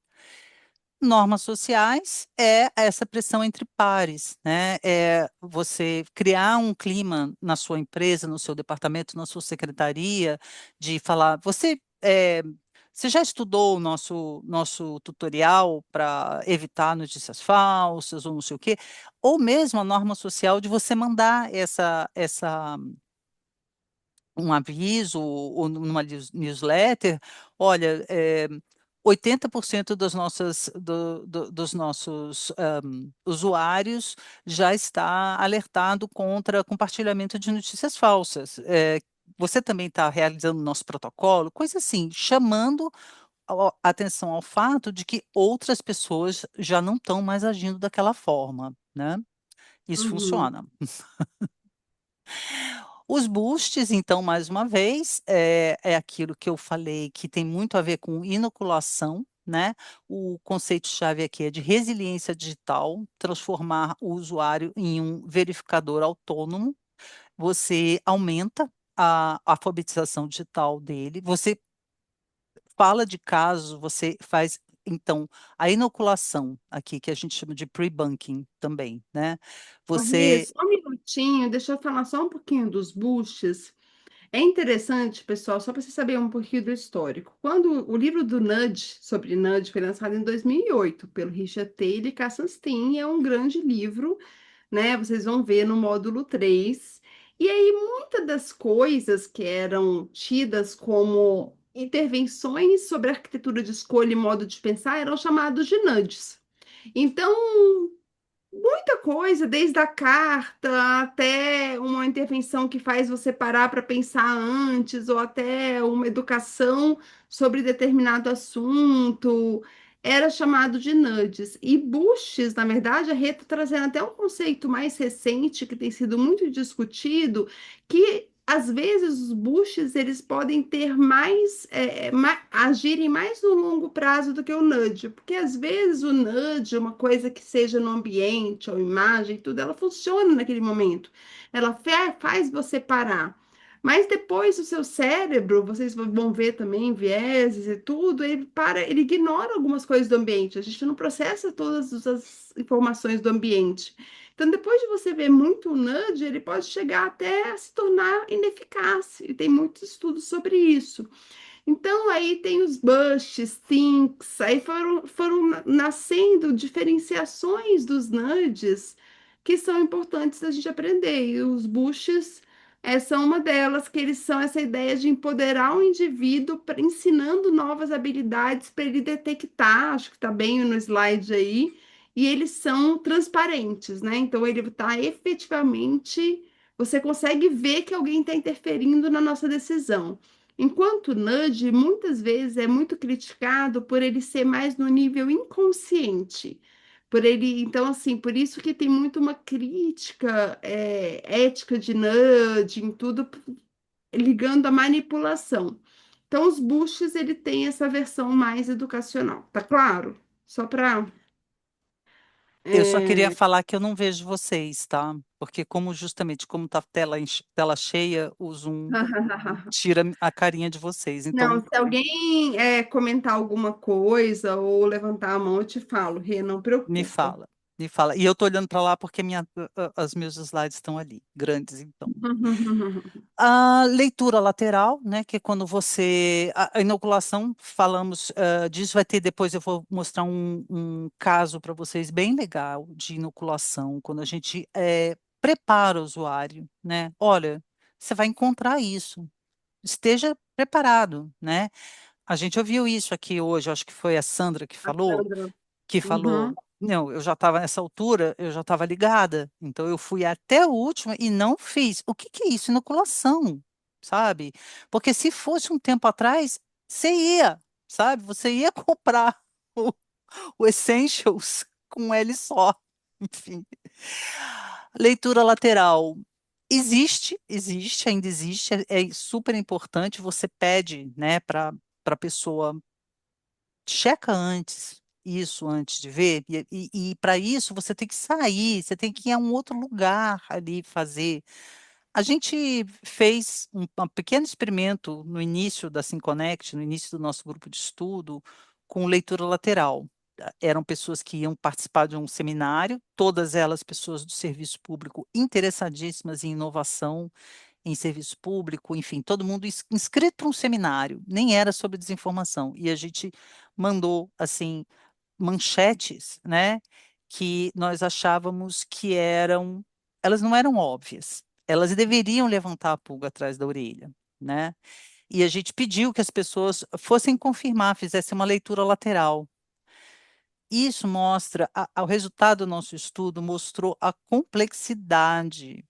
normas sociais é essa pressão entre pares, né? É você criar um clima na sua empresa, no seu departamento, na sua secretaria, de falar, você já estudou o nosso tutorial para evitar notícias falsas ou não sei o quê? Ou mesmo a norma social de você mandar um aviso ou numa newsletter, olha, 80% dos nossos usuários já está alertado contra compartilhamento de notícias falsas. você também está realizando o nosso protocolo, coisa assim, chamando atenção ao fato de que outras pessoas já não estão mais agindo daquela forma, né? Isso Uhum. funciona. Os boosts, então, mais uma vez, é aquilo que eu falei que tem muito a ver com inoculação, né? O conceito-chave aqui é de resiliência digital, transformar o usuário em um verificador autônomo. Você aumenta a alfabetização digital dele, você fala de casos, você faz, então, a inoculação aqui, que a gente chama de pre-bunking também, né? Ô, Rê, Você, só um minutinho, deixa eu falar só um pouquinho dos boosts. É interessante, pessoal, só para você saber um pouquinho do histórico. Quando o livro do Nudge, sobre Nudge, foi lançado em 2008 pelo Richard Taylor e Kassenstein, é um grande livro, né? Vocês vão ver no módulo 3. E aí, muitas das coisas que eram tidas como intervenções sobre arquitetura de escolha e modo de pensar eram chamados de nudges. Então, muita coisa, desde a carta até uma intervenção que faz você parar para pensar antes, ou até uma educação sobre determinado assunto, era chamado de nudges. E Bushes, na verdade, a Reta trazendo até um conceito mais recente que tem sido muito discutido, que às vezes os bushes eles podem ter mais, agirem mais no longo prazo do que o nudge, porque às vezes o nudge, uma coisa que seja no ambiente ou imagem, tudo, ela funciona naquele momento, ela faz você parar. Mas depois o seu cérebro, vocês vão ver também vieses e tudo, ele para, ele ignora algumas coisas do ambiente. A gente não processa todas as informações do ambiente. Então, depois de você ver muito o nudge, ele pode chegar até a se tornar ineficaz, e tem muitos estudos sobre isso. Então, aí tem os busts, thinks, aí foram nascendo diferenciações dos nudges que são importantes da gente aprender. E os bushes são uma delas, que eles são essa ideia de empoderar o indivíduo, ensinando novas habilidades para ele detectar, acho que está bem no slide aí, e eles são transparentes, né? Então, ele está efetivamente, você consegue ver que alguém está interferindo na nossa decisão. Enquanto o nudge muitas vezes é muito criticado por ele ser mais no nível inconsciente. Por ele, então, assim, por isso que tem muito uma crítica ética de nudging, tudo ligando à manipulação. Então, os bushes, ele tem essa versão mais educacional, tá claro? Só para. eu só queria falar que eu não vejo vocês, tá? Porque justamente como tá tela cheia, o Zoom tira a carinha de vocês. Não, Então, se alguém comentar alguma coisa ou levantar a mão, eu te falo, Rê, não me preocupa. fala, me fala. E eu tô olhando para lá porque os meus slides estão ali, grandes, então. A leitura lateral, né, que é quando a inoculação, falamos disso, vai ter depois, eu vou mostrar um caso para vocês bem legal de inoculação, quando a gente prepara o usuário, né? Olha, você vai encontrar isso, esteja preparado, né? A gente ouviu isso aqui hoje, acho que foi a Sandra A Sandra. que Uhum. falou, não, eu já estava nessa altura, eu já estava ligada, então eu fui até o último e não fiz. O que que é isso? Inoculação, sabe? Porque se fosse um tempo atrás, você ia, sabe? Você ia comprar o, o Essentials com L só, enfim. Leitura lateral. Ainda existe, é super importante. Você pede, né, para a pessoa checa antes, isso antes de ver, e para isso você tem que sair, você tem que ir a um outro lugar ali fazer. A gente fez um pequeno experimento no início da SimConnect, no início do nosso grupo de estudo, com leitura lateral. Eram pessoas que iam participar de um seminário, todas elas pessoas do serviço público interessadíssimas em inovação, em serviço público, enfim, todo mundo inscrito para um seminário, nem era sobre desinformação. E a gente mandou, assim, manchetes, né, que nós achávamos que elas não eram óbvias, elas deveriam levantar a pulga atrás da orelha, né? E a gente pediu que as pessoas fossem confirmar, fizessem uma leitura lateral. Isso mostra, o resultado do nosso estudo mostrou a complexidade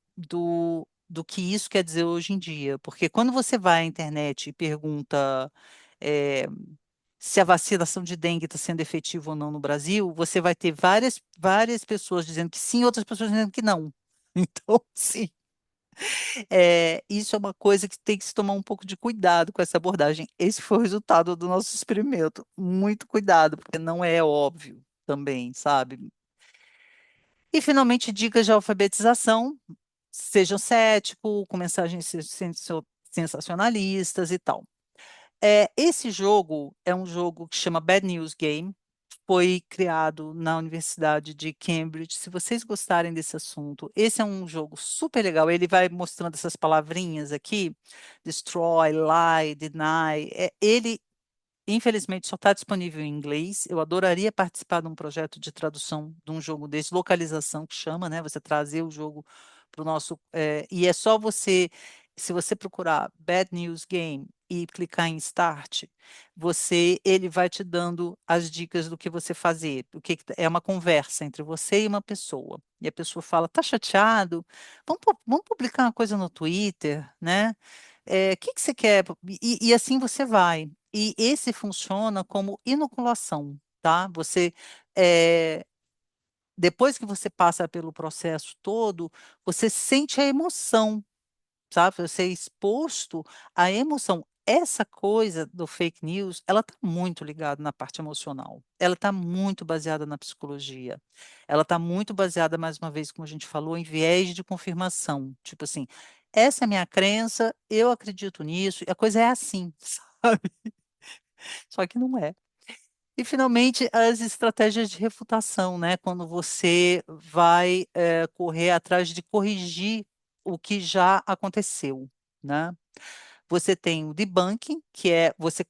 do que isso quer dizer hoje em dia. Porque quando você vai à internet e pergunta eh, se a vacinação de dengue está sendo efetiva ou não no Brasil, você vai ter várias pessoas dizendo que sim, outras pessoas dizendo que não. Então, sim, isso é uma coisa que tem que se tomar um pouco de cuidado com essa abordagem. Esse foi o resultado do nosso experimento. Muito cuidado, porque não é óbvio também, sabe? E, finalmente, dicas de alfabetização. Sejam céticos, com mensagens sensacionalistas e tal. Esse jogo é um jogo que chama Bad News Game, foi criado na Universidade de Cambridge. Se vocês gostarem desse assunto, esse é um jogo super legal. Ele vai mostrando essas palavrinhas aqui: destroy, lie, deny. Ele, infelizmente, só está disponível em inglês. Eu adoraria participar de um projeto de tradução de um jogo desse, localização que chama, né? Você trazer o jogo para o nosso. E é só você, se você procurar Bad News Game e clicar em Start, ele vai te dando as dicas do que você fazer. É uma conversa entre você e uma pessoa. E a pessoa fala: tá chateado? Vamos publicar uma coisa no Twitter, né? O que que você quer? E assim você vai. E esse funciona como inoculação, tá? Eh, depois que você passa pelo processo todo, você sente a emoção, sabe? Você é exposto à emoção. Essa coisa do fake news, ela está muito ligada na parte emocional. Ela está muito baseada na psicologia. Ela está muito baseada, mais uma vez, como a gente falou, em viés de confirmação. Tipo assim, essa é a minha crença, eu acredito nisso, e a coisa é assim, sabe? Só que não é. E, finalmente, as estratégias de refutação, né? Quando você vai correr atrás de corrigir o que já aconteceu, né? Você tem o debunking, que é você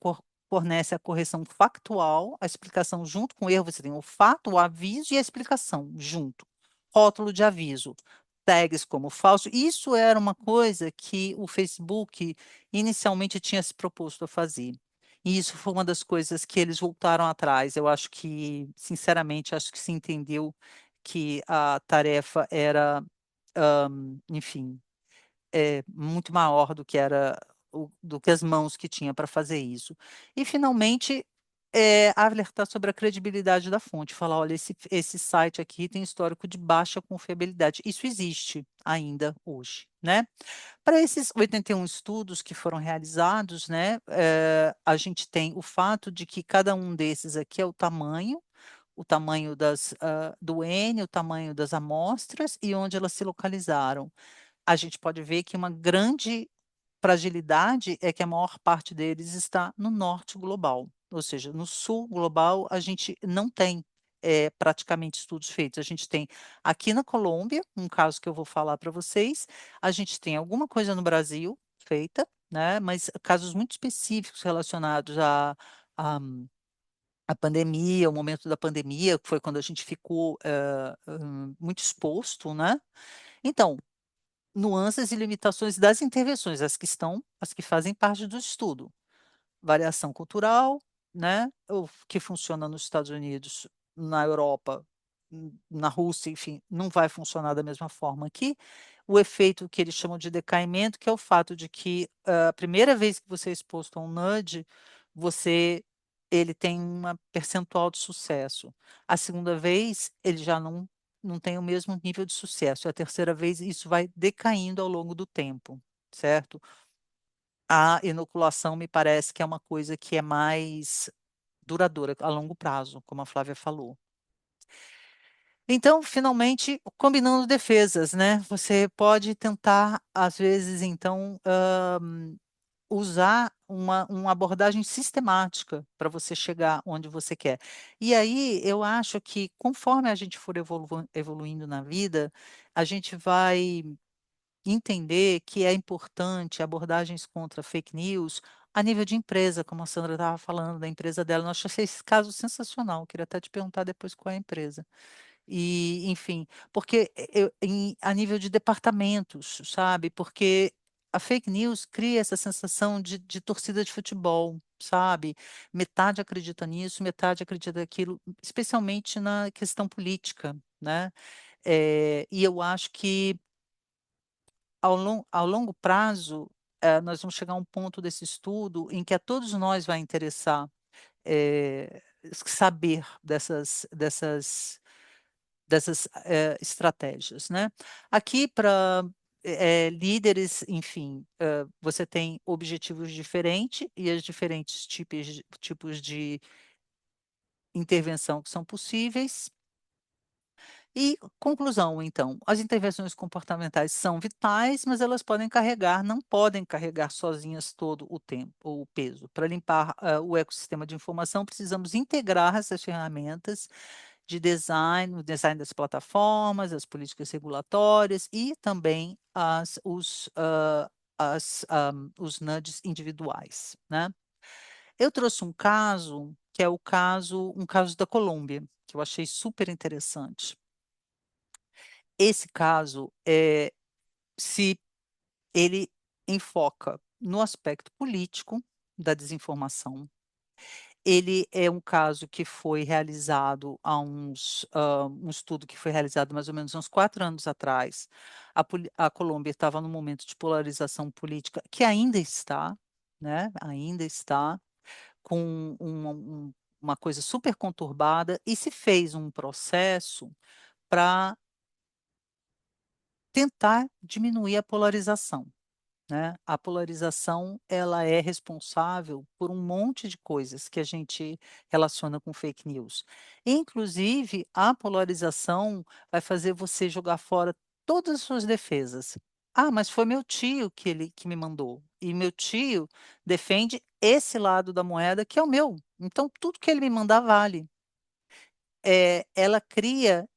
fornece a correção factual, a explicação junto com o erro. Você tem o fato, o aviso e a explicação junto. Rótulo de aviso, tags como falso. Isso era uma coisa que o Facebook inicialmente tinha se proposto a fazer. E isso foi uma das coisas que eles voltaram atrás. Eu acho que, sinceramente, acho que se entendeu que a tarefa era, enfim, muito maior do que era do que as mãos que tinha para fazer isso. E, finalmente, alertar sobre a credibilidade da fonte, falar: olha, esse site aqui tem histórico de baixa confiabilidade. Isso existe ainda hoje, né? Para esses 81 estudos que foram realizados, né, a gente tem o fato de que cada um desses aqui é o tamanho do N, o tamanho das amostras e onde elas se localizaram. A gente pode ver que uma grande fragilidade é que a maior parte deles está no norte global, ou seja, no sul global a gente não tem praticamente estudos feitos. A gente tem aqui na Colômbia, um caso que eu vou falar para vocês, a gente tem alguma coisa no Brasil feita, né, mas casos muito específicos relacionados a, a pandemia, o momento da pandemia, que foi quando a gente ficou muito exposto, né? Então, nuances e limitações das intervenções, as que fazem parte do estudo. Variação cultural, né? O que funciona nos Estados Unidos, na Europa, na Rússia, enfim, não vai funcionar da mesma forma aqui. O efeito que eles chamam de decaimento, que é o fato de que a primeira vez que você é exposto a um nudge, você ele tem uma percentual de sucesso. A segunda vez, ele já não tem o mesmo nível de sucesso. A terceira vez, isso vai decaindo ao longo do tempo, certo? A inoculação me parece que é uma coisa que é mais duradoura, a longo prazo, como a Flávia falou. Então, finalmente, combinando defesas, né? Você pode tentar, às vezes, então, usar uma abordagem sistemática para você chegar onde você quer. E aí, eu acho que, conforme a gente for evoluindo na vida, a gente vai entender que é importante abordagens contra fake news a nível de empresa, como a Sandra estava falando da empresa dela. Eu achei esse caso sensacional. Queria até te perguntar depois qual é a empresa. E, enfim, porque a nível de departamentos, sabe? Porque a fake news cria essa sensação de torcida de futebol, sabe? Metade acredita nisso, metade acredita naquilo, especialmente na questão política, né? E eu acho que ao longo prazo, nós vamos chegar a um ponto desse estudo em que a todos nós vai interessar saber dessas estratégias, né? Aqui para líderes, enfim, você tem objetivos diferentes e os diferentes tipos de intervenção que são possíveis. E conclusão, então, as intervenções comportamentais são vitais, mas elas não podem carregar sozinhas todo o tempo, o peso. Para limpar o ecossistema de informação, precisamos integrar essas ferramentas de design, o design das plataformas, as políticas regulatórias e também os nudges individuais, né? Eu trouxe um caso, que é um caso da Colômbia, que eu achei super interessante. Esse caso, se ele enfoca no aspecto político da desinformação, ele é um caso que foi realizado um estudo que foi realizado mais ou menos uns 4 anos atrás. A Colômbia estava num momento de polarização política que ainda está, né? Ainda está com uma coisa super conturbada e se fez um processo para tentar diminuir a polarização, né? A polarização, ela é responsável por um monte de coisas que a gente relaciona com fake news. Inclusive, a polarização vai fazer você jogar fora todas as suas defesas. Ah, mas foi meu tio que me mandou. E meu tio defende esse lado da moeda que é o meu. Então, tudo que ele me mandar vale. Ela cria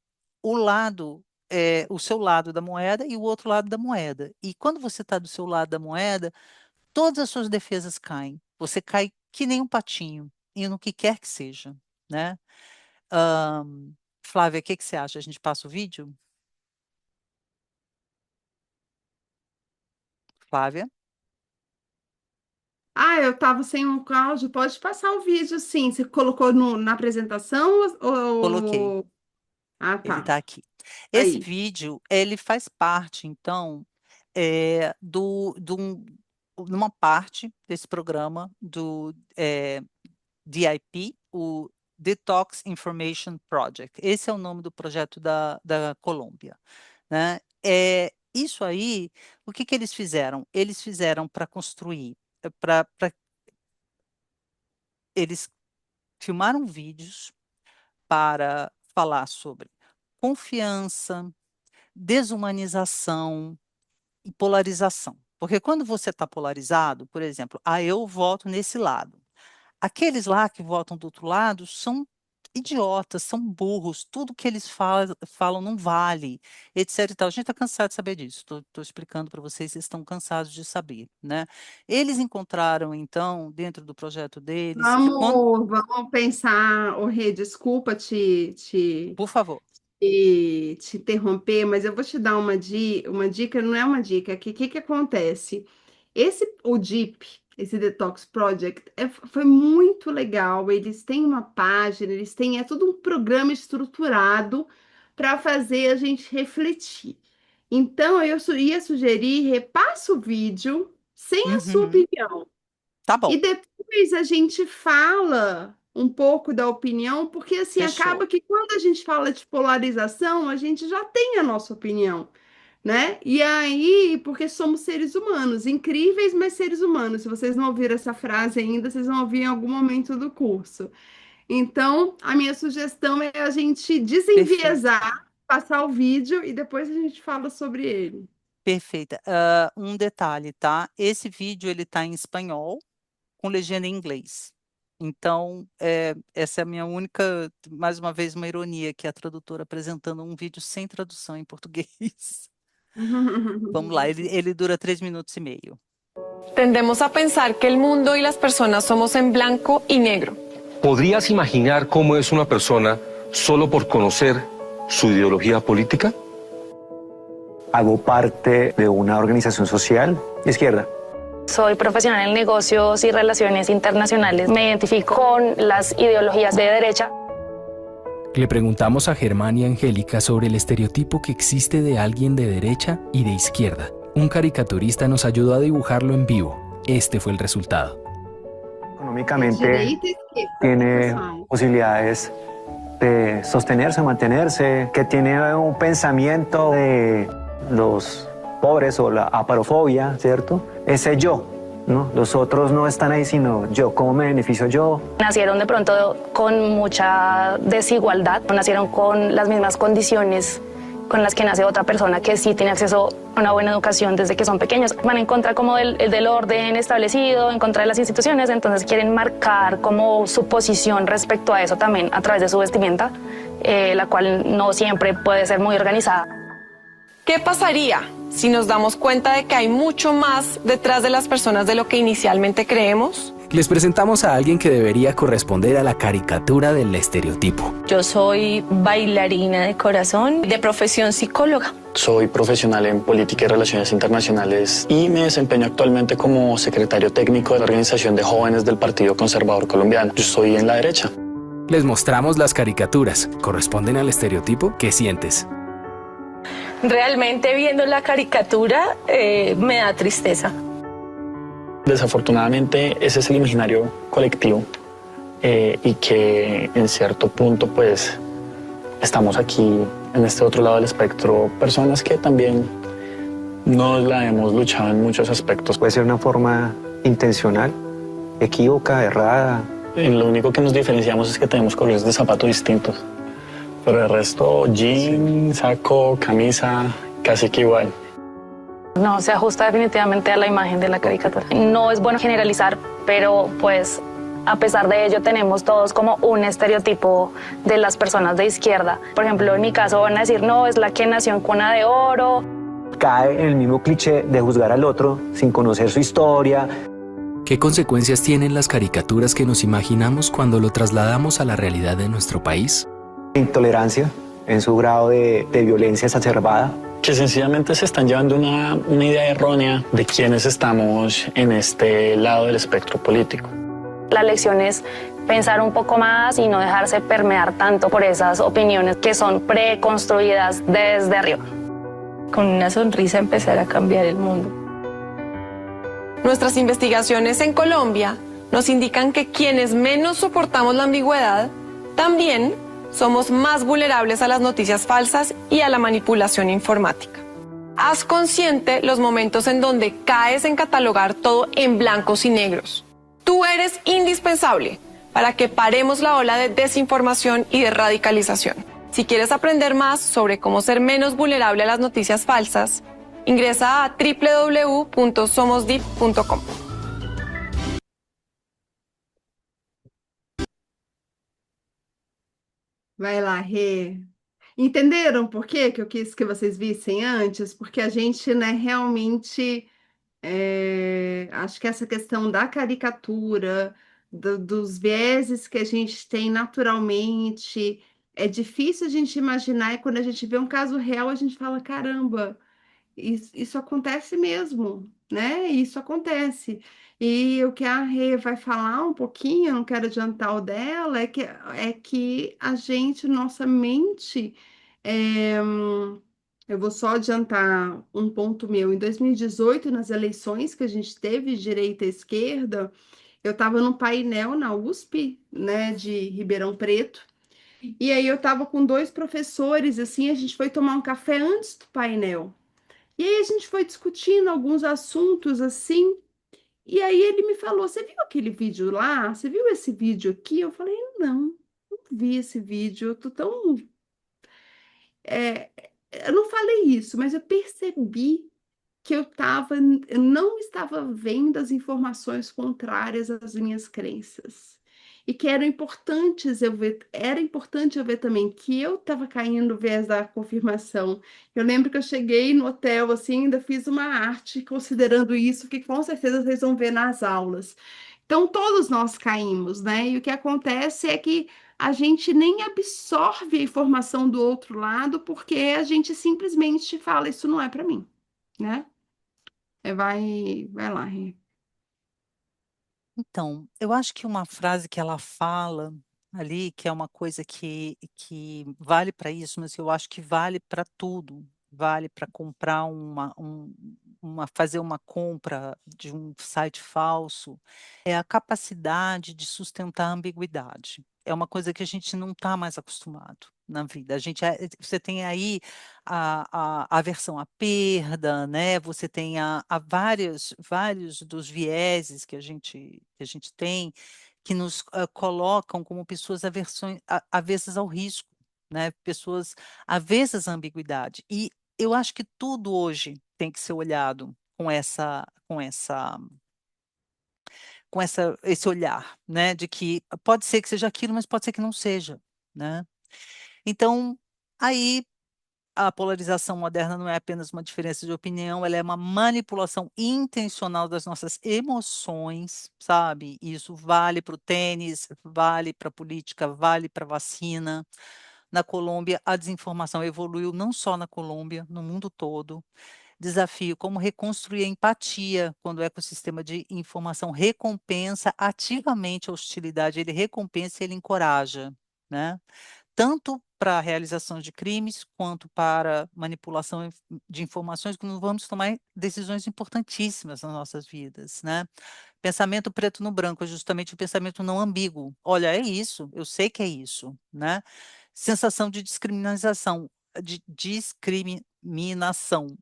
o seu lado da moeda e o outro lado da moeda. E quando você está do seu lado da moeda, todas as suas defesas caem. Você cai que nem um patinho, e no que quer que seja, né? Flávia, o que você acha? A gente passa o vídeo? Flávia? Eu estava sem um áudio, pode passar o vídeo, sim. Você colocou na apresentação Coloquei. Ele Tá. está aqui. Esse Aí. vídeo, ele faz parte, então, numa parte desse programa do DIP, o Detox Information Project. Esse é o nome do projeto da Colômbia, né? Isso aí, o que eles fizeram? Eles fizeram para construir, eles filmaram vídeos para falar sobre confiança, desumanização e polarização. Porque quando você está polarizado, por exemplo, eu voto nesse lado. Aqueles lá que votam do outro lado são idiotas, são burros, tudo que eles falam não vale, etc e tal. A gente está cansado de saber disso, estou explicando para vocês, vocês estão cansados de saber, né? Eles encontraram, então, dentro do projeto deles, que quando... Vamos pensar, Rê, desculpa Por favor. te interromper, mas eu vou te dar uma dica, não é uma dica, que acontece? O DEEP, esse Detox Project, foi muito legal. Eles têm uma página, é todo um programa estruturado para fazer a gente refletir. Então, ia sugerir, repassa o vídeo sem a sua Uhum. opinião. Tá bom. E depois a gente fala um pouco da opinião, porque assim, Fechou. acaba que quando a gente fala de polarização, a gente já tem a nossa opinião, né? E aí, porque somos seres humanos, incríveis, mas seres humanos. Se vocês não ouviram essa frase ainda, vocês vão ouvir em algum momento do curso. Então, a minha sugestão é a gente desenviesar, passar o vídeo e depois a gente fala sobre ele. Perfeita. Um detalhe, tá? Esse vídeo, ele tá em espanhol, com legenda em inglês. Então, essa é a minha única, mais uma vez, uma ironia, que é a tradutora apresentando um vídeo sem tradução em português. Vamos lá, ele dura 3 minutos e meio. Tendemos a pensar que el mundo y las personas somos en blanco y negro. ¿Podrías imaginar cómo es una persona solo por conocer su ideología política? Hago parte de una organización social de izquierda. Soy profesional en negocios y relaciones internacionales. Me identifico con las ideologías de derecha. Le preguntamos a Germán y Angélica sobre el estereotipo que existe de alguien de derecha y de izquierda. Un caricaturista nos ayudó a dibujarlo en vivo. Este fue el resultado. Económicamente Direita e esquerda, tiene pessoal. posibilidades de sostenerse, mantenerse, que tiene un pensamiento de los pobres o la aparofobia, ¿cierto? Ese yo, ¿no? Los otros no están ahí, sino yo, ¿cómo me beneficio yo? Nacieron de pronto con mucha desigualdad, nacieron con las mismas condiciones con las que nace otra persona que sí tiene acceso a una buena educación desde que son pequeños. Van en contra como del orden establecido, en contra de las instituciones, entonces quieren marcar como su posición respecto a eso también a través de su vestimenta, la cual no siempre puede ser muy organizada. ¿Qué pasaría si nos damos cuenta de que hay mucho más detrás de las personas de lo que inicialmente creemos? Les presentamos a alguien que debería corresponder a la caricatura del estereotipo. Yo soy bailarina de corazón, de profesión psicóloga. Soy profesional en política y relaciones internacionales y me desempeño actualmente como secretario técnico de la Organización de Jóvenes del Partido Conservador Colombiano. Yo estoy en la derecha. Les mostramos las caricaturas. ¿Corresponden al estereotipo? ¿Qué sientes? Realmente viendo la caricatura me da tristeza. Desafortunadamente ese es el imaginario colectivo y que en cierto punto pues estamos aquí en este otro lado del espectro, personas que también nos la hemos luchado en muchos aspectos. Puede ser una forma intencional, equívoca, errada. Lo único que nos diferenciamos es que tenemos colores de zapatos distintos, pero el resto jean, saco, camisa, casi que igual. No, se ajusta definitivamente a la imagen de la caricatura. No es bueno generalizar, pero pues a pesar de ello tenemos todos como un estereotipo de las personas de izquierda. Por ejemplo, en mi caso van a decir, no, es la que nació en cuna de oro. Cae en el mismo cliché de juzgar al otro sin conocer su historia. ¿Qué consecuencias tienen las caricaturas que nos imaginamos cuando lo trasladamos a la realidad de nuestro país? Intolerancia en su grado de violencia exacerbada. Que sencillamente se están llevando una idea errónea de quiénes estamos en este lado del espectro político. La lección es pensar un poco más y no dejarse permear tanto por esas opiniones que son preconstruidas desde arriba. Con una sonrisa empezar a cambiar el mundo. Nuestras investigaciones en Colombia nos indican que quienes menos soportamos la ambigüedad también somos más vulnerables a las noticias falsas y a la manipulación informática. Haz consciente los momentos en donde caes en catalogar todo en blancos y negros. Tú eres indispensable para que paremos la ola de desinformación y de radicalización. Si quieres aprender más sobre cómo ser menos vulnerable a las noticias falsas, ingresa a www.somosdeep.com. Vai lá, Rê. Entenderam por quê que eu quis que vocês vissem antes? Porque a gente, né, realmente, acho que essa questão da caricatura, dos vieses que a gente tem naturalmente, é difícil a gente imaginar, e quando a gente vê um caso real, a gente fala, caramba, isso acontece mesmo, né? Isso acontece. E o que a Rê vai falar um pouquinho, eu não quero adiantar o dela, é que a gente, nossa mente, eu vou só adiantar um ponto meu. Em 2018, nas eleições que a gente teve, direita e esquerda, eu estava num painel na USP, né, de Ribeirão Preto, e aí eu estava com dois professores, assim, a gente foi tomar um café antes do painel. E aí a gente foi discutindo alguns assuntos assim, e aí ele me falou: Você viu aquele vídeo lá? Você viu esse vídeo aqui? Eu falei: Não, não vi esse vídeo, eu tô tão. Eu não falei isso, mas eu percebi que eu não estava vendo as informações contrárias às minhas crenças. E que era importante eu ver também que eu estava caindo no viés da confirmação. Eu lembro que eu cheguei no hotel, assim, ainda fiz uma arte considerando isso, que com certeza vocês vão ver nas aulas. Então, todos nós caímos, né? E o que acontece é que a gente nem absorve a informação do outro lado, porque a gente simplesmente fala, isso não é para mim, né? Vai lá, Rê. Então, eu acho que uma frase que ela fala ali, que é uma coisa que vale para isso, mas eu acho que vale para tudo, vale para comprar fazer uma compra de um site falso, é a capacidade de sustentar a ambiguidade. É uma coisa que a gente não está mais acostumado na vida. Você tem aí a aversão à perda, né? Você tem vários dos vieses que a gente tem, que nos colocam como pessoas avessas ao risco, né? Pessoas avessas à ambiguidade. E eu acho que tudo hoje tem que ser olhado com esse olhar, né? De que pode ser que seja aquilo, mas pode ser que não seja, né? Então, aí a polarização moderna não é apenas uma diferença de opinião, ela é uma manipulação intencional das nossas emoções, sabe? Isso vale para o tênis, vale para a política, vale para a vacina. Na Colômbia, a desinformação evoluiu não só na Colômbia, no mundo todo. Desafio como reconstruir a empatia quando o ecossistema de informação recompensa ativamente a hostilidade, ele recompensa e ele encoraja, né? Tanto para a realização de crimes, quanto para manipulação de informações, que não vamos tomar decisões importantíssimas nas nossas vidas, né? Pensamento preto no branco é justamente o pensamento não ambíguo. Olha, é isso, eu sei que é isso, né? Sensação de discriminação,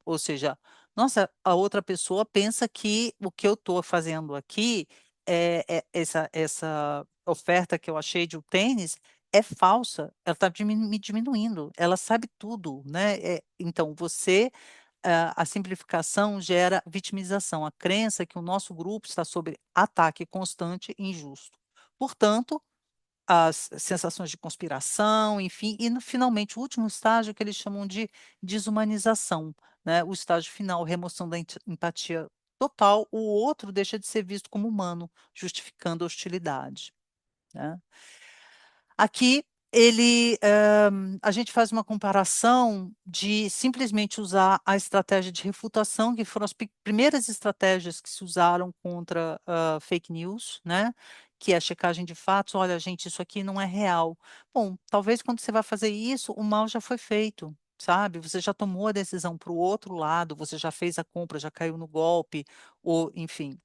ou seja, nossa, a outra pessoa pensa que o que eu estou fazendo aqui, essa oferta que eu achei de um tênis, é falsa, ela está me diminuindo, ela sabe tudo, né? Então, a simplificação gera vitimização, a crença que o nosso grupo está sob ataque constante e injusto. Portanto, as sensações de conspiração, enfim, e finalmente o último estágio que eles chamam de desumanização, né? O estágio final, remoção da empatia total, o outro deixa de ser visto como humano, justificando a hostilidade, né? Aqui a gente faz uma comparação de simplesmente usar a estratégia de refutação, que foram as primeiras estratégias que se usaram contra fake news, né? Que é a checagem de fatos. Olha, gente, isso aqui não é real. Bom, talvez quando você vai fazer isso, o mal já foi feito, sabe? Você já tomou a decisão para o outro lado, você já fez a compra, já caiu no golpe, ou enfim.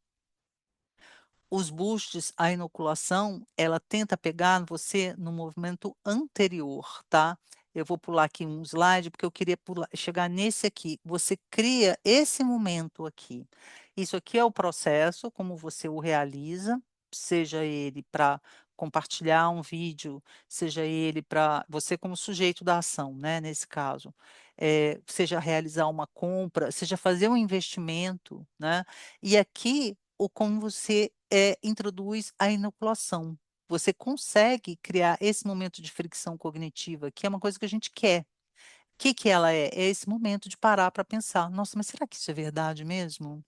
Os boostes, a inoculação, ela tenta pegar você no movimento anterior, tá? Eu vou pular aqui um slide, porque eu queria chegar nesse aqui. Você cria esse momento aqui. Isso aqui é o processo, como você o realiza, seja ele para compartilhar um vídeo, seja ele para você como sujeito da ação, né? Nesse caso, seja realizar uma compra, seja fazer um investimento, né? E aqui, o como você introduz a inoculação. Você consegue criar esse momento de fricção cognitiva, que é uma coisa que a gente quer. O que que ela é? É esse momento de parar para pensar: nossa, mas será que isso é verdade mesmo?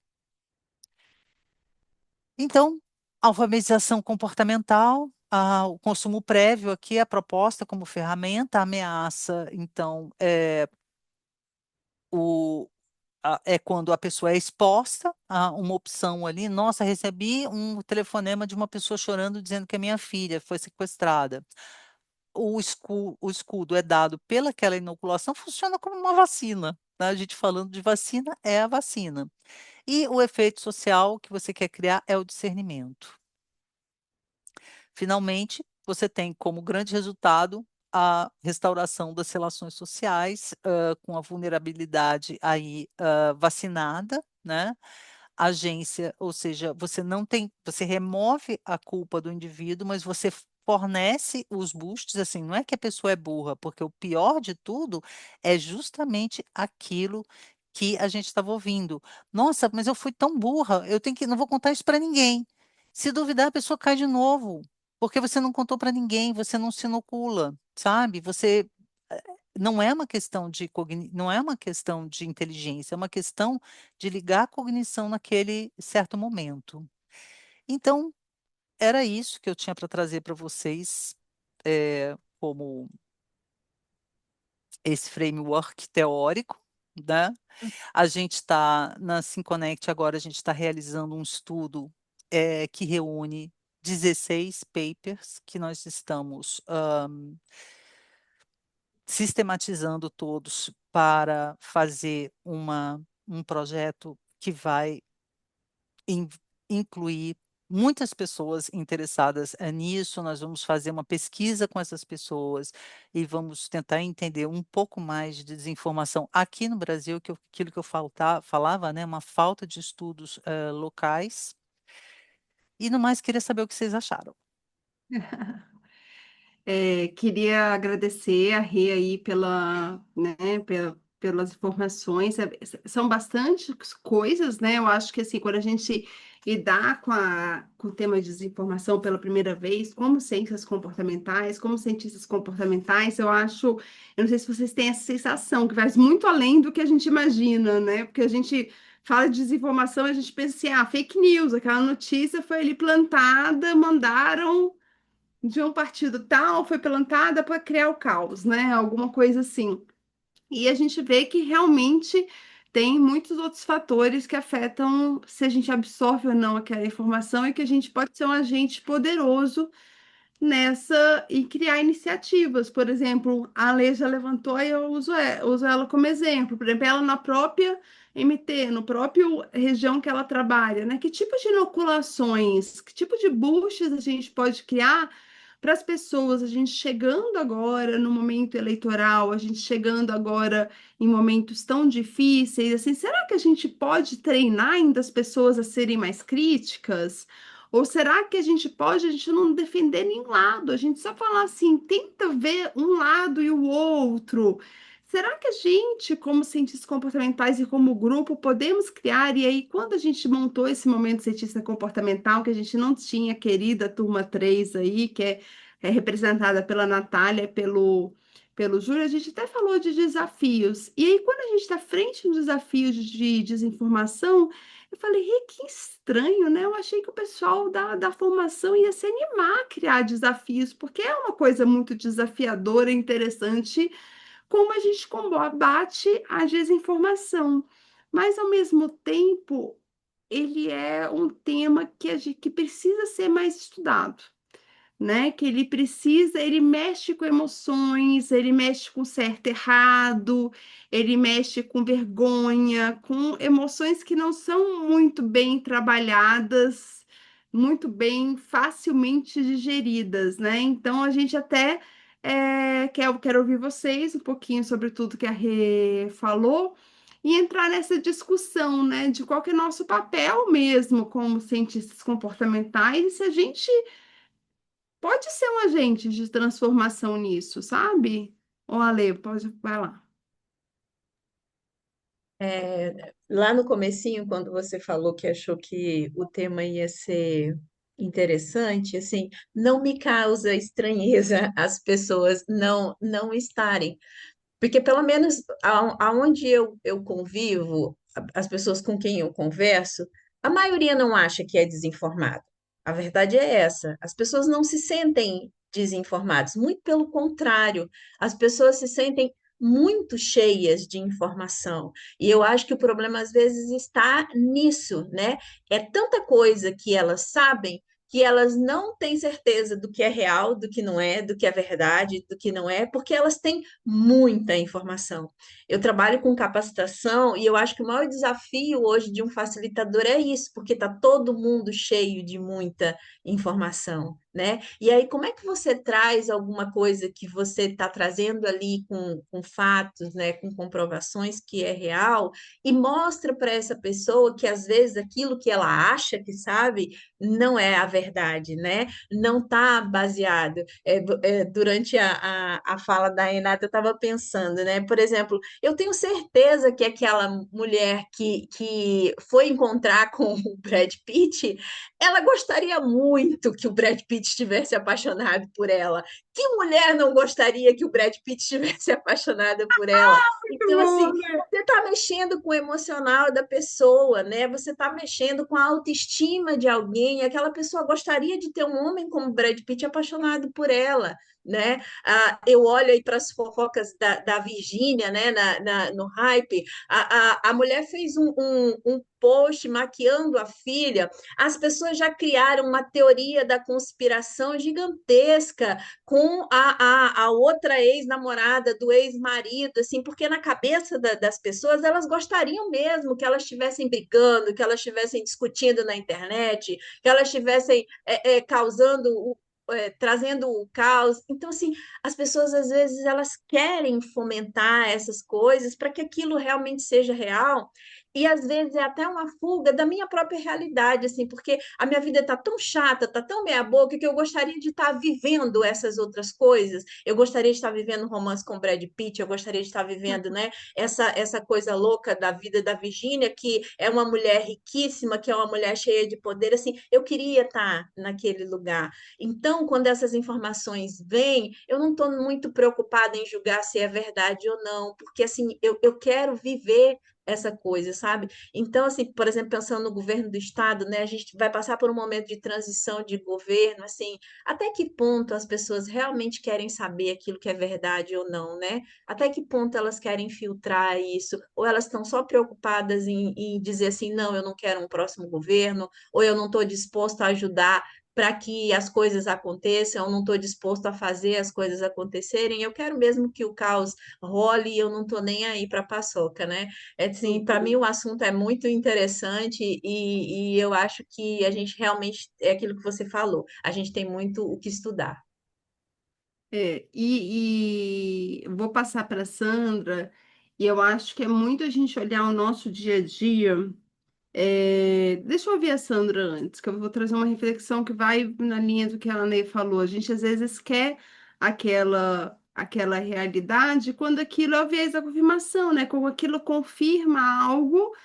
Então, alfabetização comportamental, o consumo prévio aqui, a proposta como ferramenta, a ameaça, então, o, é quando a pessoa é exposta a uma opção ali. Nossa, recebi um telefonema de uma pessoa chorando dizendo que a minha filha foi sequestrada. O escudo é dado pelaquela inoculação, funciona como uma vacina, né? A gente falando de vacina, é a vacina. E o efeito social que você quer criar é o discernimento. Finalmente, você tem como grande resultado a restauração das relações sociais, com a vulnerabilidade aí, vacinada, né? Agência, ou seja, você remove a culpa do indivíduo, mas você fornece os boosts, assim, não é que a pessoa é burra, porque o pior de tudo é justamente aquilo que a gente estava ouvindo. Nossa, mas eu fui tão burra, não vou contar isso para ninguém. Se duvidar, a pessoa cai de novo, porque você não contou para ninguém, você não se inocula, sabe? Não é uma questão não é uma questão de inteligência, é uma questão de ligar a cognição naquele certo momento. Então, era isso que eu tinha para trazer para vocês, como esse framework teórico, né? A gente está na SimConnect agora, a gente está realizando um estudo que reúne 16 papers que nós estamos sistematizando todos para fazer um projeto que vai incluir muitas pessoas interessadas nisso. Nós vamos fazer uma pesquisa com essas pessoas e vamos tentar entender um pouco mais de desinformação aqui no Brasil, aquilo que eu falava, né, uma falta de estudos locais. E no mais, queria saber o que vocês acharam. Queria agradecer a Rê aí pelas informações. São bastante coisas, né? Eu acho que assim, quando a gente lidar com o tema de desinformação pela primeira vez, como ciências comportamentais, como cientistas comportamentais, eu não sei se vocês têm essa sensação, que vai muito além do que a gente imagina, né? Porque a gente fala de desinformação, a gente pensa assim, fake news, aquela notícia foi ali plantada, mandaram de um partido tal, foi plantada para criar o caos, né? Alguma coisa assim. E a gente vê que realmente tem muitos outros fatores que afetam se a gente absorve ou não aquela informação e que a gente pode ser um agente poderoso nessa e criar iniciativas. Por exemplo, a Lê já levantou e eu uso ela como exemplo. Por exemplo, ela na própria MT, no próprio região que ela trabalha, né? Que tipo de inoculações, que tipo de boosters a gente pode criar para as pessoas, a gente chegando agora no momento eleitoral, a gente chegando agora em momentos tão difíceis, assim, será que a gente pode treinar ainda as pessoas a serem mais críticas? Ou será que a gente não defender nenhum lado, a gente só falar assim, tenta ver um lado e o outro. Será que a gente, como cientistas comportamentais e como grupo, podemos criar? E aí, quando a gente montou esse momento cientista comportamental, que a gente não tinha a querida turma 3 aí, que é representada pela Natália, pelo Júlio, a gente até falou de desafios. E aí, quando a gente está frente aos desafios de desinformação, eu falei, que estranho, né? Eu achei que o pessoal da formação ia se animar a criar desafios, porque é uma coisa muito desafiadora, interessante, como a gente combate a desinformação. Mas, ao mesmo tempo, ele é um tema que precisa ser mais estudado, né? Que ele mexe com emoções, ele mexe com certo e errado, ele mexe com vergonha, com emoções que não são muito bem trabalhadas, muito bem, facilmente digeridas, né? Então a gente até quero ouvir vocês um pouquinho sobre tudo que a Rê falou. E entrar nessa discussão, né, de qual que é nosso papel mesmo como cientistas comportamentais, e se a gente pode ser um agente de transformação nisso, sabe? Ô, Ale, vai lá. Lá no comecinho, quando você falou que achou que o tema ia ser interessante, assim, não me causa estranheza as pessoas não estarem, porque pelo menos aonde eu convivo, as pessoas com quem eu converso, a maioria não acha que é desinformado. A verdade é essa, as pessoas não se sentem desinformadas, muito pelo contrário, as pessoas se sentem muito cheias de informação. E eu acho que o problema às vezes está nisso, né? É tanta coisa que elas sabem que elas não têm certeza do que é real, do que não é, do que é verdade, do que não é, porque elas têm muita informação. Eu trabalho com capacitação e eu acho que o maior desafio hoje de um facilitador é isso, porque está todo mundo cheio de muita informação, né? E aí, como é que você traz alguma coisa que você está trazendo ali com fatos, né, com comprovações que é real, e mostra para essa pessoa que às vezes aquilo que ela acha que sabe não é a verdade, né? Não está baseado. Durante a fala da Renata, eu estava pensando, né? Por exemplo, eu tenho certeza que aquela mulher que foi encontrar com o Brad Pitt, ela gostaria muito que o Brad Pitt estivesse apaixonado por ela. Que mulher não gostaria que o Brad Pitt estivesse apaixonada por ela? Então, assim, você está mexendo com o emocional da pessoa, né? Você está mexendo com a autoestima de alguém. Aquela pessoa gostaria de ter um homem como o Brad Pitt apaixonado por ela. né? Eu olho aí para as fofocas da Virgínia, né? No hype, a mulher fez um post maquiando a filha. As pessoas já criaram uma teoria da conspiração gigantesca com a outra ex-namorada do ex-marido, assim, porque na cabeça das pessoas elas gostariam mesmo que elas estivessem brigando, que elas estivessem discutindo na internet, que elas estivessem causando trazendo o caos. Então, assim, as pessoas às vezes elas querem fomentar essas coisas para que aquilo realmente seja real. E às vezes é até uma fuga da minha própria realidade, assim, porque a minha vida está tão chata, está tão meia-boca, que eu gostaria de estar vivendo essas outras coisas. Eu gostaria de estar vivendo um romance com Brad Pitt, eu gostaria de estar vivendo, né, essa coisa louca da vida da Virgínia, que é uma mulher riquíssima, que é uma mulher cheia de poder, assim, eu queria estar naquele lugar. Então, quando essas informações vêm, eu não estou muito preocupada em julgar se é verdade ou não, porque assim, eu quero viver essa coisa, sabe? Então, assim, por exemplo, pensando no governo do estado, né, a gente vai passar por um momento de transição de governo, assim, até que ponto as pessoas realmente querem saber aquilo que é verdade ou não, né? Até que ponto elas querem filtrar isso, ou elas estão só preocupadas em dizer assim, não, eu não quero um próximo governo, ou eu não estou disposto a ajudar para que as coisas aconteçam, eu não estou disposto a fazer as coisas acontecerem, eu quero mesmo que o caos role e eu não estou nem aí para a paçoca, né? É assim, para mim o assunto é muito interessante e eu acho que a gente realmente, é aquilo que você falou, a gente tem muito o que estudar. E vou passar para a Sandra, e eu acho que é muito a gente olhar o nosso dia a dia. Deixa eu ouvir a Sandra antes, que eu vou trazer uma reflexão que vai na linha do que a Ney falou. A gente às vezes quer aquela realidade quando aquilo é o viés da confirmação, né? Quando aquilo confirma algo,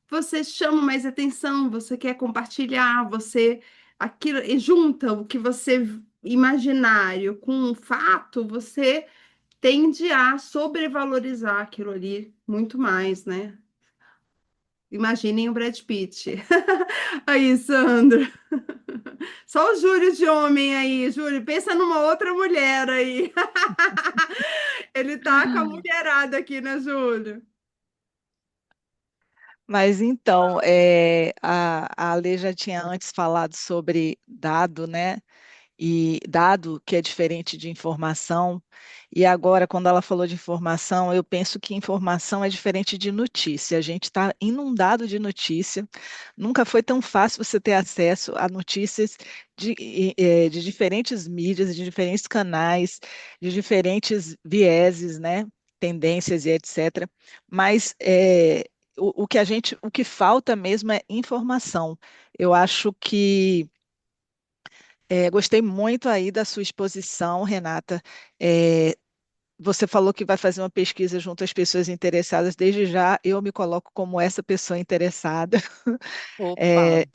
você chama mais atenção, você quer compartilhar, você aquilo e junta o que você imaginário com um fato, você tende a sobrevalorizar aquilo ali muito mais, né? Imaginem o Brad Pitt. Aí, Sandra. Só o Júlio de homem aí, Júlio. Pensa numa outra mulher aí. Ele tá com a mulherada aqui, né, Júlio? Mas então, a Ale já tinha antes falado sobre dado, né? E dado que é diferente de informação. E agora, quando ela falou de informação, eu penso que informação é diferente de notícia. A gente está inundado de notícia. Nunca foi tão fácil você ter acesso a notícias de diferentes mídias, de diferentes canais, de diferentes vieses, né? Tendências e etc. Mas o que falta mesmo é informação. Eu acho que gostei muito aí da sua exposição, Renata. É, você falou que vai fazer uma pesquisa junto às pessoas interessadas. Desde já, eu me coloco como essa pessoa interessada. Opa,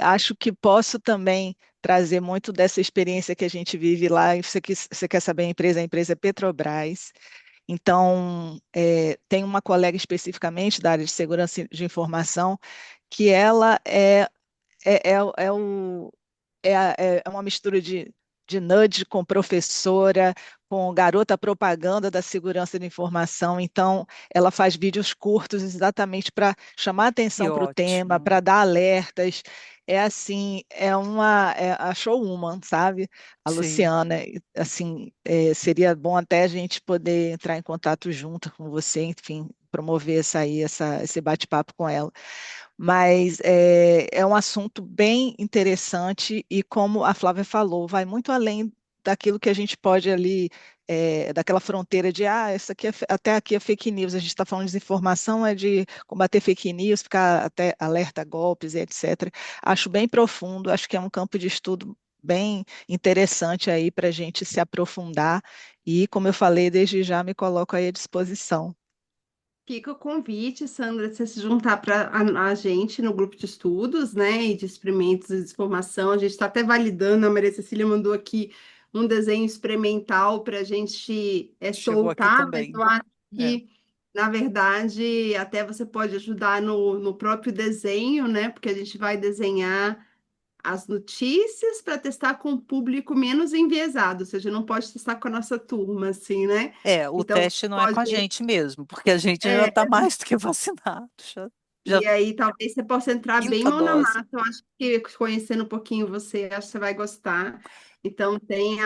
Acho que posso também trazer muito dessa experiência que a gente vive lá. E você quer saber a empresa é Petrobras. Então, tem uma colega especificamente da área de segurança de informação que ela é, é, é o, é uma mistura de nudge com professora, com garota propaganda da segurança da informação. Então, ela faz vídeos curtos exatamente para chamar que atenção para o tema, ótimo. para dar alertas. É assim, é a showwoman, sabe? A Sim. Luciana. E, assim, seria bom até a gente poder entrar em contato junto com você, enfim, promover esse bate-papo com ela. Mas é um assunto bem interessante e, como a Flávia falou, vai muito além daquilo que a gente pode ali, daquela fronteira de, isso aqui até aqui é fake news, a gente está falando de desinformação, é de combater fake news, ficar até alerta a golpes e etc. Acho bem profundo, acho que é um campo de estudo bem interessante aí para a gente se aprofundar e, como eu falei, desde já me coloco aí à disposição. Fica o convite, Sandra, de você se juntar para a gente no grupo de estudos, né, e de experimentos e de formação. A gente está até validando, a Maria Cecília mandou aqui um desenho experimental para a gente Chegou aqui soltar, mas também. eu acho É. que, na verdade, até você pode ajudar no próprio desenho, né, porque a gente vai desenhar as notícias para testar com o público menos enviesado, ou seja, não pode testar com a nossa turma, assim, né? O Então, teste não é com a pode. gente mesmo, porque a gente já É, está mais do que vacinado. Já e aí, talvez você possa entrar bem quinta mão na dose. massa. Eu acho que conhecendo um pouquinho você, acho que você vai gostar. Então, tem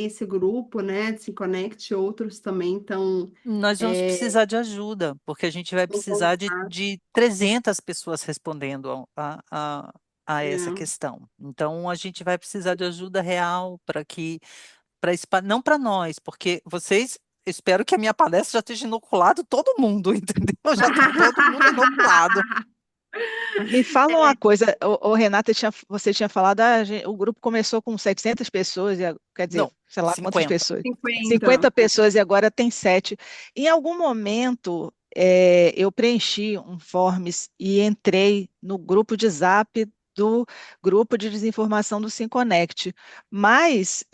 esse grupo, né, de Se Conecte, outros também estão Nós vamos precisar de ajuda, porque a gente vai em precisar contato. de 300 pessoas respondendo a essa É. questão. Então, a gente vai precisar de ajuda real não para nós, porque vocês, espero que a minha palestra já esteja inoculado todo mundo, entendeu? Já está todo mundo inoculado. Me fala uma coisa, Renata, você tinha falado, o grupo começou com 700 pessoas, quer dizer, Não, sei lá quantas 50. pessoas, 50 50. pessoas e agora tem 7. Em algum momento, eu preenchi um forms e entrei no grupo de Zap do grupo de desinformação do SimConnect, mas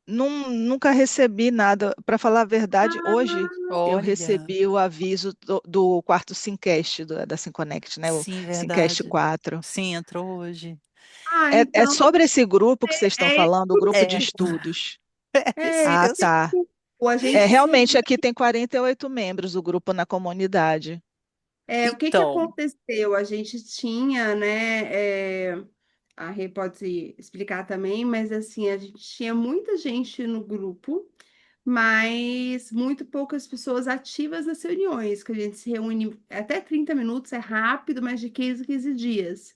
nunca recebi nada. Para falar a verdade, hoje eu Olha, recebi o aviso do quarto Simcast da Simconnect, né? O sim, Simcast verdade. 4. Sim, entrou hoje. É Então, sobre esse grupo que vocês estão é esse falando, o grupo de É, grupo. estudos. é esse É Ah, mesmo. esse tá. grupo. A gente se Realmente aqui tem 48 membros o grupo na comunidade. O que que Então, aconteceu? A gente tinha, né? A Rê pode explicar também, mas assim, a gente tinha muita gente no grupo, mas muito poucas pessoas ativas nas reuniões, que a gente se reúne até 30 minutos, é rápido, mas de 15 em 15 dias.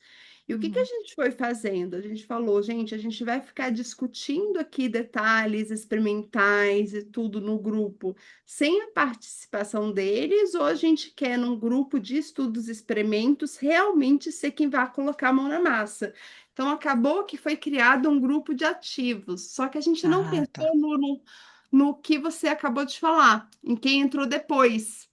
E o que que a uhum. gente foi fazendo? A gente falou, gente, a gente vai ficar discutindo aqui detalhes experimentais e tudo no grupo, sem a participação deles, ou a gente quer, num grupo de estudos e experimentos, realmente ser quem vai colocar a mão na massa. Então, acabou que foi criado um grupo de ativos, só que a gente não Ah, tá. pensou no que você acabou de falar, em quem entrou depois.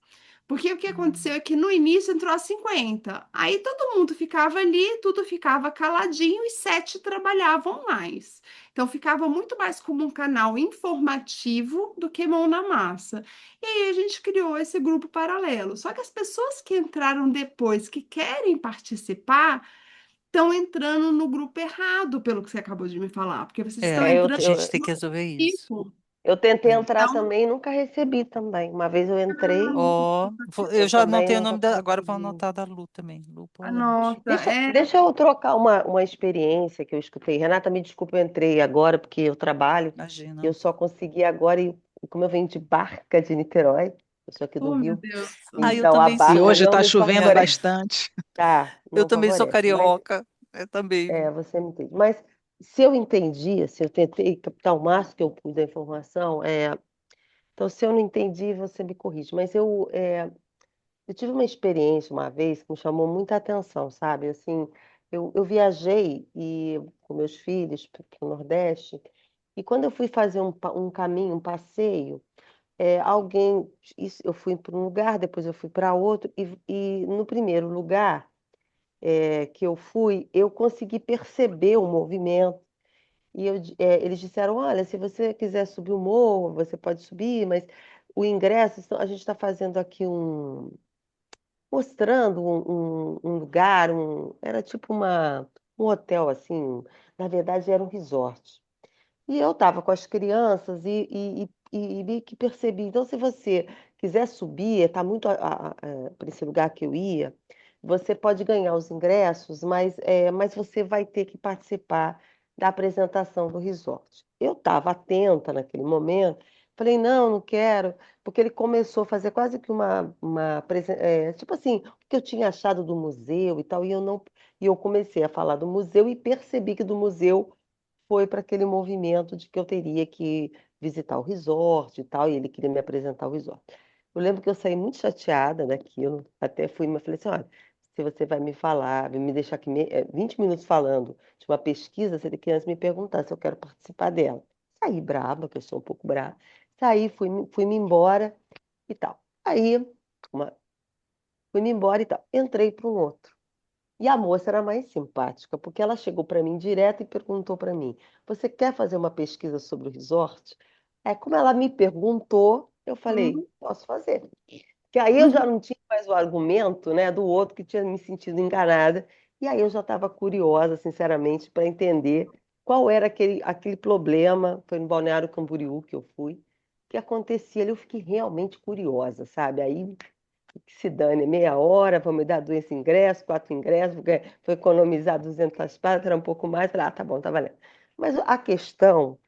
Porque o que aconteceu é que no início entrou a 50, aí todo mundo ficava ali, tudo ficava caladinho e 7 trabalhavam mais. Então ficava muito mais como um canal informativo do que mão na massa. E aí a gente criou esse grupo paralelo. Só que as pessoas que entraram depois, que querem participar, estão entrando no grupo errado, pelo que você acabou de me falar, porque vocês estão É, Eu, entrando a eu, gente tem que no resolver isso. tipo. eu tentei É. entrar Então, também e nunca recebi também. Uma vez eu entrei, Eu eu já também anotei o nunca nome agora vou consegui. anotar da Lu também, Lu Polente. anota, Deixa eu trocar uma experiência que eu escutei. Renata, me desculpa, eu entrei agora porque eu trabalho e Imagina. eu só consegui agora, e como eu venho de barca de Niterói, eu sou aqui do oh meu Rio, Deus. Eu então a também E barca hoje sou. não está me chovendo É, favorece. bastante. Tá, eu não também sou favorece. Mas carioca. Eu também. você me entende. Mas se eu entendi, se eu tentei captar o máximo que eu pude da informação, então se eu não entendi, você me corrige. Mas eu tive uma experiência uma vez que me chamou muita atenção, sabe? Assim, eu viajei com meus filhos para o Nordeste, e quando eu fui fazer um caminho, um passeio, eu fui para um lugar, depois eu fui para outro, e no primeiro lugar que eu fui, eu consegui perceber o movimento, e eles disseram, olha, se você quiser subir o morro, você pode subir, mas o ingresso, a gente está fazendo aqui mostrando um lugar, era tipo um hotel assim, na verdade era um resort. E eu estava com as crianças e meio que percebi. Então, se você quiser subir, está muito para esse lugar que eu ia, você pode ganhar os ingressos, mas você vai ter que participar da apresentação do resort. Eu estava atenta naquele momento, falei, não, não quero, porque ele começou a fazer quase que tipo assim, o que eu tinha achado do museu e tal, e eu comecei a falar do museu e percebi que do museu foi para aquele movimento de que eu teria que visitar o resort e tal, e ele queria me apresentar o resort. Eu lembro que eu saí muito chateada daquilo, até fui, mas falei assim, olha, se você vai me falar, vai me deixar aqui 20 minutos falando de uma pesquisa, você tem que antes me perguntar se eu quero participar dela. Saí brava, que eu sou um pouco brava, saí, fui-me embora e tal. Aí, uma- fui-me embora e tal. Entrei para um outro. E a moça era mais simpática, porque ela chegou para mim direto e perguntou para mim: Você quer fazer uma pesquisa sobre o resort? Como ela me perguntou, eu falei: Uhum. Posso fazer. Que aí eu já não tinha mais o argumento, né, do outro que tinha me sentido enganada E aí eu já estava curiosa, sinceramente, para entender qual era aquele problema. Foi no Balneário Camboriú que eu fui, que acontecia ali. Eu fiquei realmente curiosa, sabe? Aí que se dane, meia hora, vão me dar 2 ingressos, 4 ingressos, porque foi economizar 200 pratas, era um pouco mais. Falei, ah, tá bom, tá valendo. Mas a questão,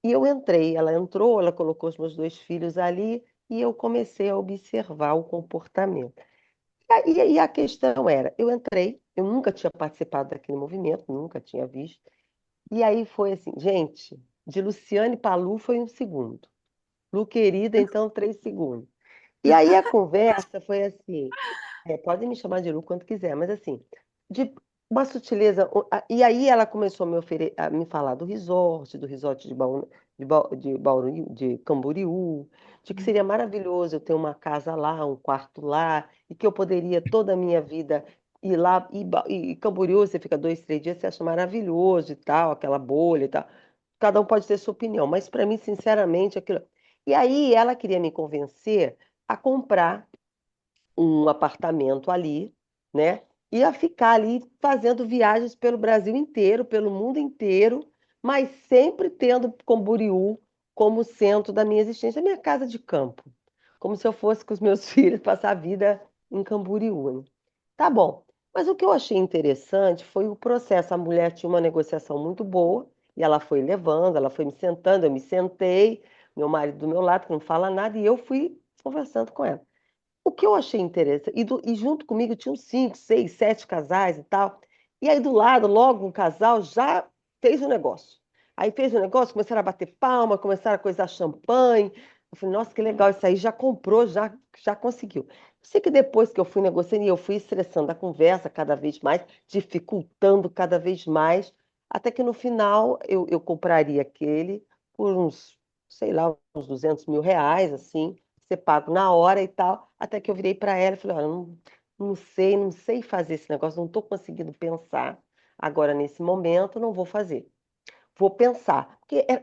e eu entrei, ela entrou, ela colocou os meus 2 filhos ali, e eu comecei a observar o comportamento. E a questão era, eu entrei, eu nunca tinha participado daquele movimento, nunca tinha visto, e aí foi assim, gente, de Luciane para Lu foi 1 segundo, Lu querida, então 3 segundos. E aí a conversa foi assim, pode me chamar de Lu quando quiser, mas assim, de uma sutileza. E aí ela começou a me falar do resort de Camboriú, de que seria maravilhoso eu ter uma casa lá, um quarto lá, e que eu poderia toda a minha vida ir lá. E Camboriú, você fica 2, 3 dias, você acha maravilhoso e tal, aquela bolha e tal. Cada um pode ter sua opinião, mas para mim, sinceramente, aquilo. E aí ela queria me convencer a comprar um apartamento ali, né? Ia ficar ali fazendo viagens pelo Brasil inteiro, pelo mundo inteiro, mas sempre tendo Camboriú como centro da minha existência, a minha casa de campo, como se eu fosse com os meus filhos passar a vida em Camboriú, né? Tá bom. Mas o que eu achei interessante foi o processo. A mulher tinha uma negociação muito boa e ela foi levando, ela foi me sentando, eu me sentei, meu marido do meu lado, que não fala nada, e eu fui conversando com ela. O que eu achei interessante, e junto comigo tinham 5, 6, 7 casais e tal. E aí do lado, logo um casal já fez o negócio. Aí fez o negócio, começaram a bater palma, começaram a coisar champanhe. Eu falei, nossa, que legal, isso aí já comprou, já conseguiu. Eu sei que depois que eu fui negociando, e eu fui estressando a conversa cada vez mais, dificultando cada vez mais, até que no final eu compraria aquele por uns, sei lá, uns R$ 200 mil, assim, ser pago na hora e tal, até que eu virei para ela e falei, olha, não sei fazer esse negócio, não estou conseguindo pensar agora nesse momento, não vou fazer. Vou pensar.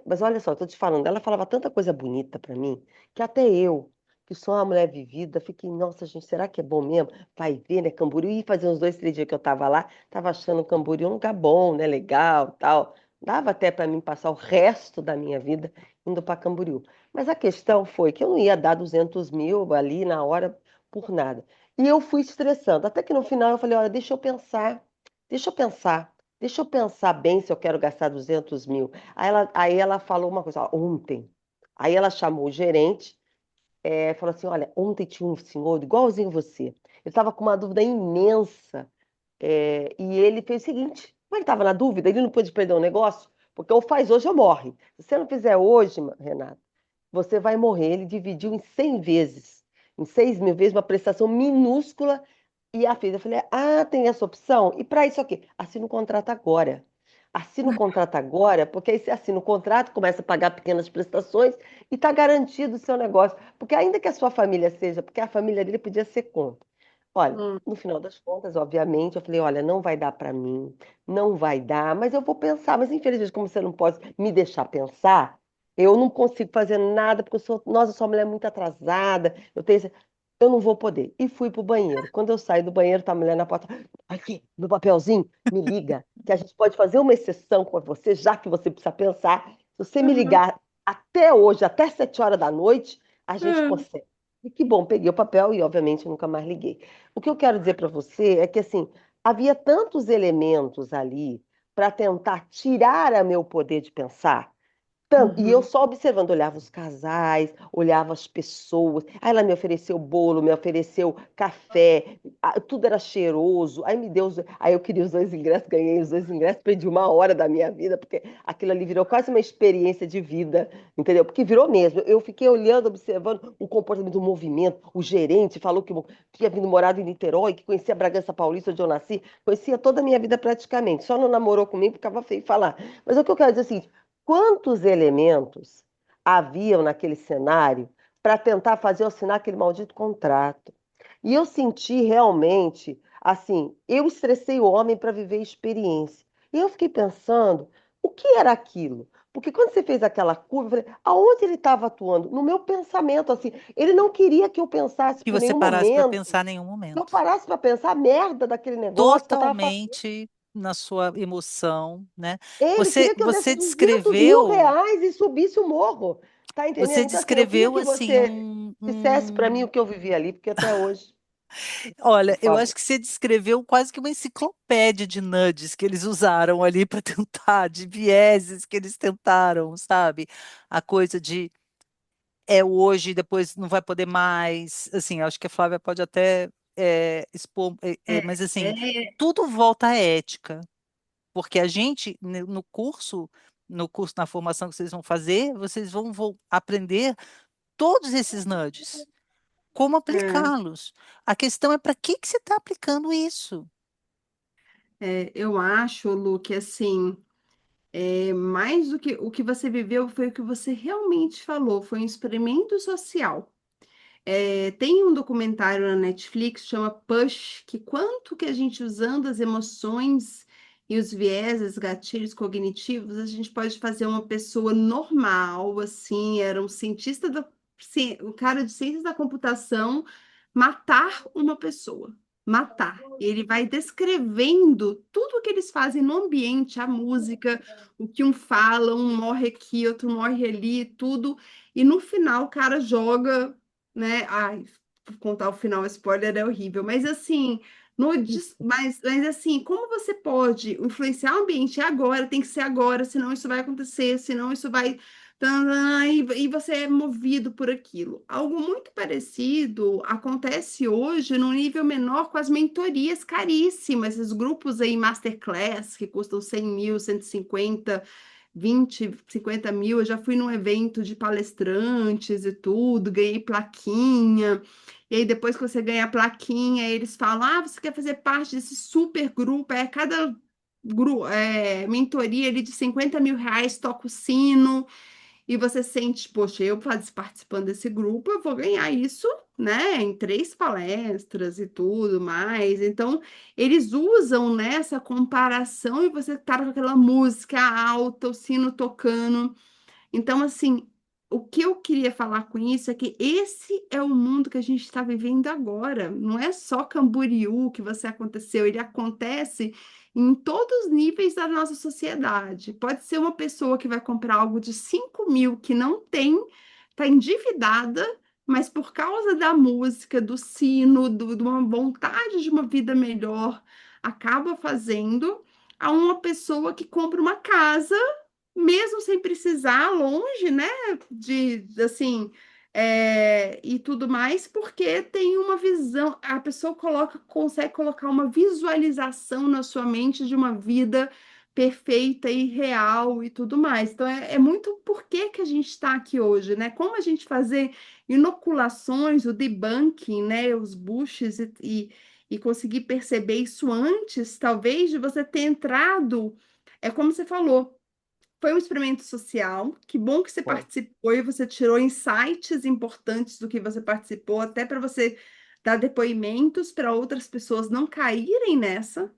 Mas olha só, estou te falando, ela falava tanta coisa bonita para mim, que até eu, que sou uma mulher vivida, fiquei, nossa, gente, será que é bom mesmo? Vai ver, né, Camboriú? E fazer uns 2, 3 dias que eu estava lá, estava achando Camboriú um lugar bom, né, legal, tal. Dava até para mim passar o resto da minha vida indo para Camboriú. Mas a questão foi que eu não ia dar 200 mil ali na hora por nada. E eu fui estressando. Até que no final eu falei, olha, deixa eu pensar. Deixa eu pensar bem se eu quero gastar 200 mil. Aí ela falou uma coisa, ó, ontem. Aí ela chamou o gerente, falou assim, olha, ontem tinha um senhor igualzinho você. Ele estava com uma dúvida imensa. E ele fez o seguinte, como ele estava na dúvida, ele não pôde perder o negócio, porque ou faz hoje ou morre. Se você não fizer hoje, Renato, você vai morrer. Ele dividiu em 100 vezes, em 6 mil vezes, uma prestação minúscula, e a fez. Eu falei, ah, tem essa opção? E para isso aqui, assina o contrato agora. Assina o contrato agora, porque aí você assina o contrato, começa a pagar pequenas prestações e está garantido o seu negócio. Porque ainda que a sua família seja, porque a família dele podia ser contra. Olha, no final das contas, obviamente, eu falei, olha, não vai dar para mim, não vai dar, mas eu vou pensar. Mas infelizmente, como você não pode me deixar pensar, eu não consigo fazer nada, porque nossa, eu sou uma mulher muito atrasada, eu não vou poder. E fui pro banheiro. Quando eu saí do banheiro, tá a mulher na porta, aqui, no papelzinho, me liga, que a gente pode fazer uma exceção com você, já que você precisa pensar. Se você me ligar até hoje, até 7 horas da noite, a gente consegue. E que bom, peguei o papel e, obviamente, nunca mais liguei. O que eu quero dizer para você é que, assim, havia tantos elementos ali para tentar tirar a meu poder de pensar. E eu só observando, olhava os casais, olhava as pessoas. Aí ela me ofereceu bolo, me ofereceu café, tudo era cheiroso. Aí me deu, aí eu queria os 2 ingressos, ganhei os 2 ingressos, perdi 1 hora da minha vida, porque aquilo ali virou quase uma experiência de vida, entendeu? Porque virou mesmo. Eu fiquei olhando, observando o comportamento do movimento. O gerente falou que tinha vindo morado em Niterói, que conhecia Bragança Paulista, onde eu nasci, conhecia toda a minha vida praticamente. Só não namorou comigo porque ficava feio falar. Mas o que eu quero dizer é o seguinte: quantos elementos haviam naquele cenário para tentar fazer eu assinar aquele maldito contrato? E eu senti realmente, assim, eu estressei o homem para viver a experiência. E eu fiquei pensando, o que era aquilo? Porque quando você fez aquela curva, eu falei, aonde ele estava atuando? No meu pensamento, assim. Ele não queria que eu pensasse Que por você nenhum parasse para momento, pensar em nenhum que eu momento. parasse para pensar a merda daquele negócio que eu estava fazendo. Totalmente na sua emoção, né? Ele Você, queria que eu desse você 200 mil descreveu, reais e subisse o morro. Tá você entendendo? Então, assim, eu queria descreveu que assim você dissesse para mim o que eu vivi ali, porque até hoje, olha, por eu favor. acho que você descreveu quase que uma enciclopédia de nudges que eles usaram ali para tentar, de vieses que eles tentaram, sabe? A coisa de é hoje, depois não vai poder mais. Assim, acho que a Flávia pode até expor, É, mas assim, é, tudo volta à ética, porque a gente, no curso, na formação que vocês vão fazer, vocês vão aprender todos esses nudges, como é. aplicá-los. A questão é para que que você está aplicando isso? Eu acho, Lu, que assim, mais do que o que você viveu foi o que você realmente falou, foi um experimento social. Tem um documentário na Netflix, chama Push, que quanto que a gente usando as emoções e os vieses, gatilhos cognitivos, a gente pode fazer uma pessoa normal, assim, era um cientista o cara de ciências da computação matar uma pessoa. Matar. Ele vai descrevendo tudo o que eles fazem no ambiente, a música, o que um fala, um morre aqui, outro morre ali, tudo. E no final o cara joga, né? Ai, contar o final, spoiler é horrível, mas assim, mas assim, como você pode influenciar o ambiente agora, tem que ser agora, senão isso vai acontecer, senão isso vai. E você é movido por aquilo. Algo muito parecido acontece hoje num nível menor com as mentorias caríssimas, esses grupos aí, masterclass, que custam 100 mil, 150 20, 50 mil. Eu já fui num evento de palestrantes e tudo, ganhei plaquinha. E aí, depois que você ganha a plaquinha, eles falam: ah, você quer fazer parte desse super grupo? Cada mentoria ali de 50 mil reais, toca o sino. E você sente, poxa, participando desse grupo, eu vou ganhar isso, né, em 3 palestras e tudo mais. Então, eles usam nessa comparação e você tá com aquela música alta, o sino tocando. Então, assim, o que eu queria falar com isso é que esse é o mundo que a gente está vivendo agora. Não é só Camboriú que você aconteceu, ele acontece em todos os níveis da nossa sociedade. Pode ser uma pessoa que vai comprar algo de 5 mil que não tem, está endividada, mas por causa da música, do sino, de uma vontade de uma vida melhor, acaba fazendo, a uma pessoa que compra uma casa mesmo sem precisar, longe, né, assim, e tudo mais, porque tem uma visão, a pessoa consegue colocar uma visualização na sua mente de uma vida perfeita e real e tudo mais. Então, é muito por que que a gente está aqui hoje, né? Como a gente fazer inoculações, o debunking, né, os bushes e conseguir perceber isso antes, talvez, de você ter entrado, é como você falou, foi um experimento social. Que bom que você Foi. participou e você tirou insights importantes do que você participou, até para você dar depoimentos para outras pessoas não caírem nessa,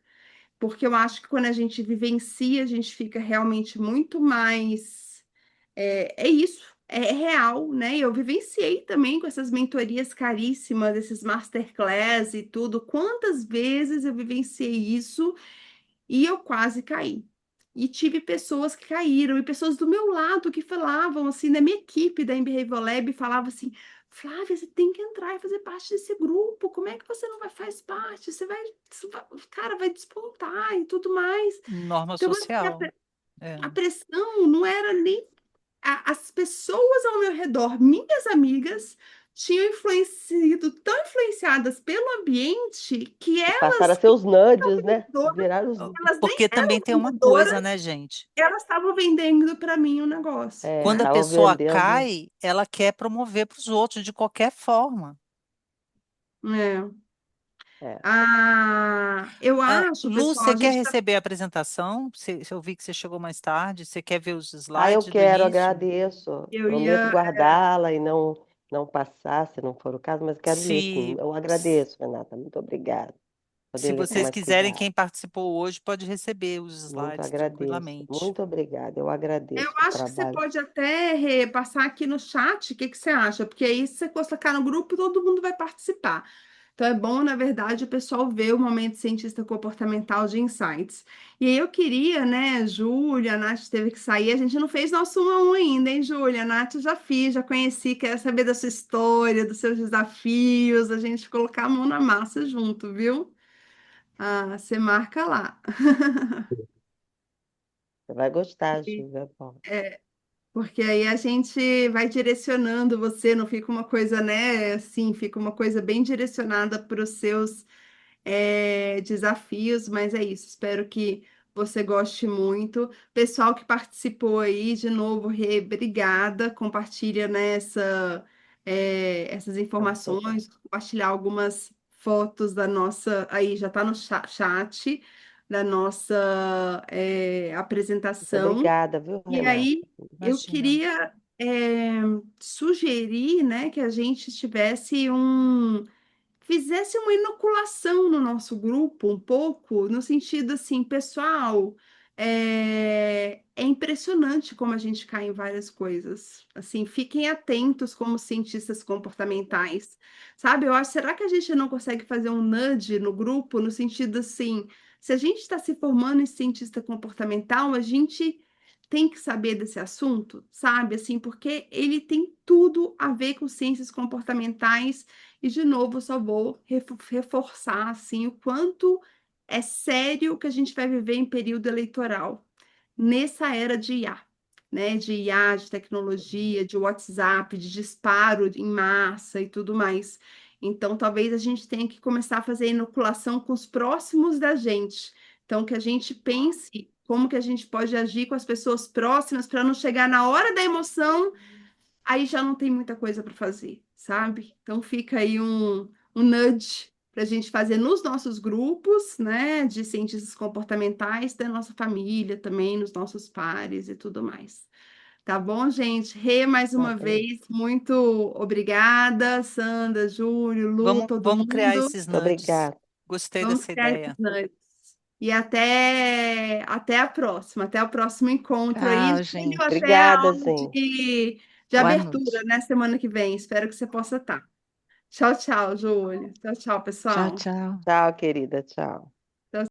porque eu acho que quando a gente vivencia, a gente fica realmente muito mais. É isso, é real, né? Eu vivenciei também com essas mentorias caríssimas, esses masterclass e tudo. Quantas vezes eu vivenciei isso e eu quase caí. E tive pessoas que caíram, e pessoas do meu lado que falavam assim, da minha equipe da Behavioral Lab, falavam assim: Flávia, você tem que entrar e fazer parte desse grupo. Como é que você não vai fazer parte? Cara, vai despontar e tudo mais. Norma Então, assim, social. É. a pressão não era nem as pessoas ao meu redor, minhas amigas, tinham influenciado, tão influenciadas pelo ambiente que E passaram a elas ser os nudges, né? vendedoras, Viraram os. elas nem Porque também eram tem uma coisa, vendedoras, né, gente? elas estavam vendendo para mim o negócio. Quando a Estavam pessoa vendendo. cai, ela quer promover para os outros de qualquer forma. É. É. Eu Ah, acho, Lu, pessoal, você a quer gente está. receber a apresentação? Eu vi que você chegou mais tarde. Você quer ver os Ah, eu slides do quero, início? agradeço. Eu Prometo ia. guardá-la e não passar, se não for o caso, mas quero ver sim. Se, Eu agradeço, Renata. Muito obrigada. poder Se ler com vocês mais quiserem, cuidado. quem participou hoje pode receber os Muito slides agradeço. tranquilamente. Muito obrigada. Eu Eu agradeço o acho que você trabalho. pode até repassar aqui no chat o que que você acha, porque aí se você colocar no grupo, todo mundo vai participar. Então é bom, na verdade, o pessoal ver o momento cientista comportamental de insights. E aí eu queria, né, Júlia, a Nath teve que sair, a gente não fez nosso 1 a 1 ainda, hein, Júlia? A Nath eu já fiz, já conheci, quero saber da sua história, dos seus desafios, a gente colocar a mão na massa junto, viu? Ah, você marca lá. Você vai gostar, Júlia. É bom. Porque aí a gente vai direcionando você, não fica uma coisa, né? Assim, fica uma coisa bem direcionada para os seus desafios, mas é isso. Espero que você goste muito. Pessoal que participou aí, de novo, Rê, obrigada. Compartilha essas informações, compartilhar algumas fotos da nossa. Aí já está no chat da nossa Muito apresentação. obrigada, viu, E Renata? aí, eu Imagina. queria sugerir, né, que a gente fizesse uma inoculação no nosso grupo, um pouco, no sentido assim, pessoal, é impressionante como a gente cai em várias coisas. Assim, fiquem atentos como cientistas comportamentais, sabe? Eu acho, será que a gente não consegue fazer um nudge no grupo, no sentido assim, se a gente está se formando em cientista comportamental, a gente tem que saber desse assunto, sabe? Assim, porque ele tem tudo a ver com ciências comportamentais e, de novo, eu só vou reforçar assim, o quanto é sério que a gente vai viver em período eleitoral, nessa era de IA, né? De IA, de tecnologia, de WhatsApp, de disparo em massa e tudo mais. Então, talvez a gente tenha que começar a fazer inoculação com os próximos da gente. Então, que a gente pense como que a gente pode agir com as pessoas próximas para não chegar na hora da emoção aí já não tem muita coisa para fazer, sabe? Então fica aí um nudge para a gente fazer nos nossos grupos, né, de cientistas comportamentais, da nossa família também, nos nossos pares e tudo mais. Tá bom, gente? Rê, mais Tá uma bem. vez, muito obrigada, Sandra, Júlio, Lu, todo Vamos criar mundo. esses Muito nudges. obrigada. Gostei Vamos dessa criar esses ideia. nudges. E até a próxima, até o próximo encontro aí. Tchau, Júlio, gente. até a Obrigada, aula gente. de Boa abertura, noite. né? Semana que vem. Espero que você possa estar. Tchau, tchau, Júlio. Tchau, tchau, Tchau, pessoal. tchau. Tchau, querida. Tchau.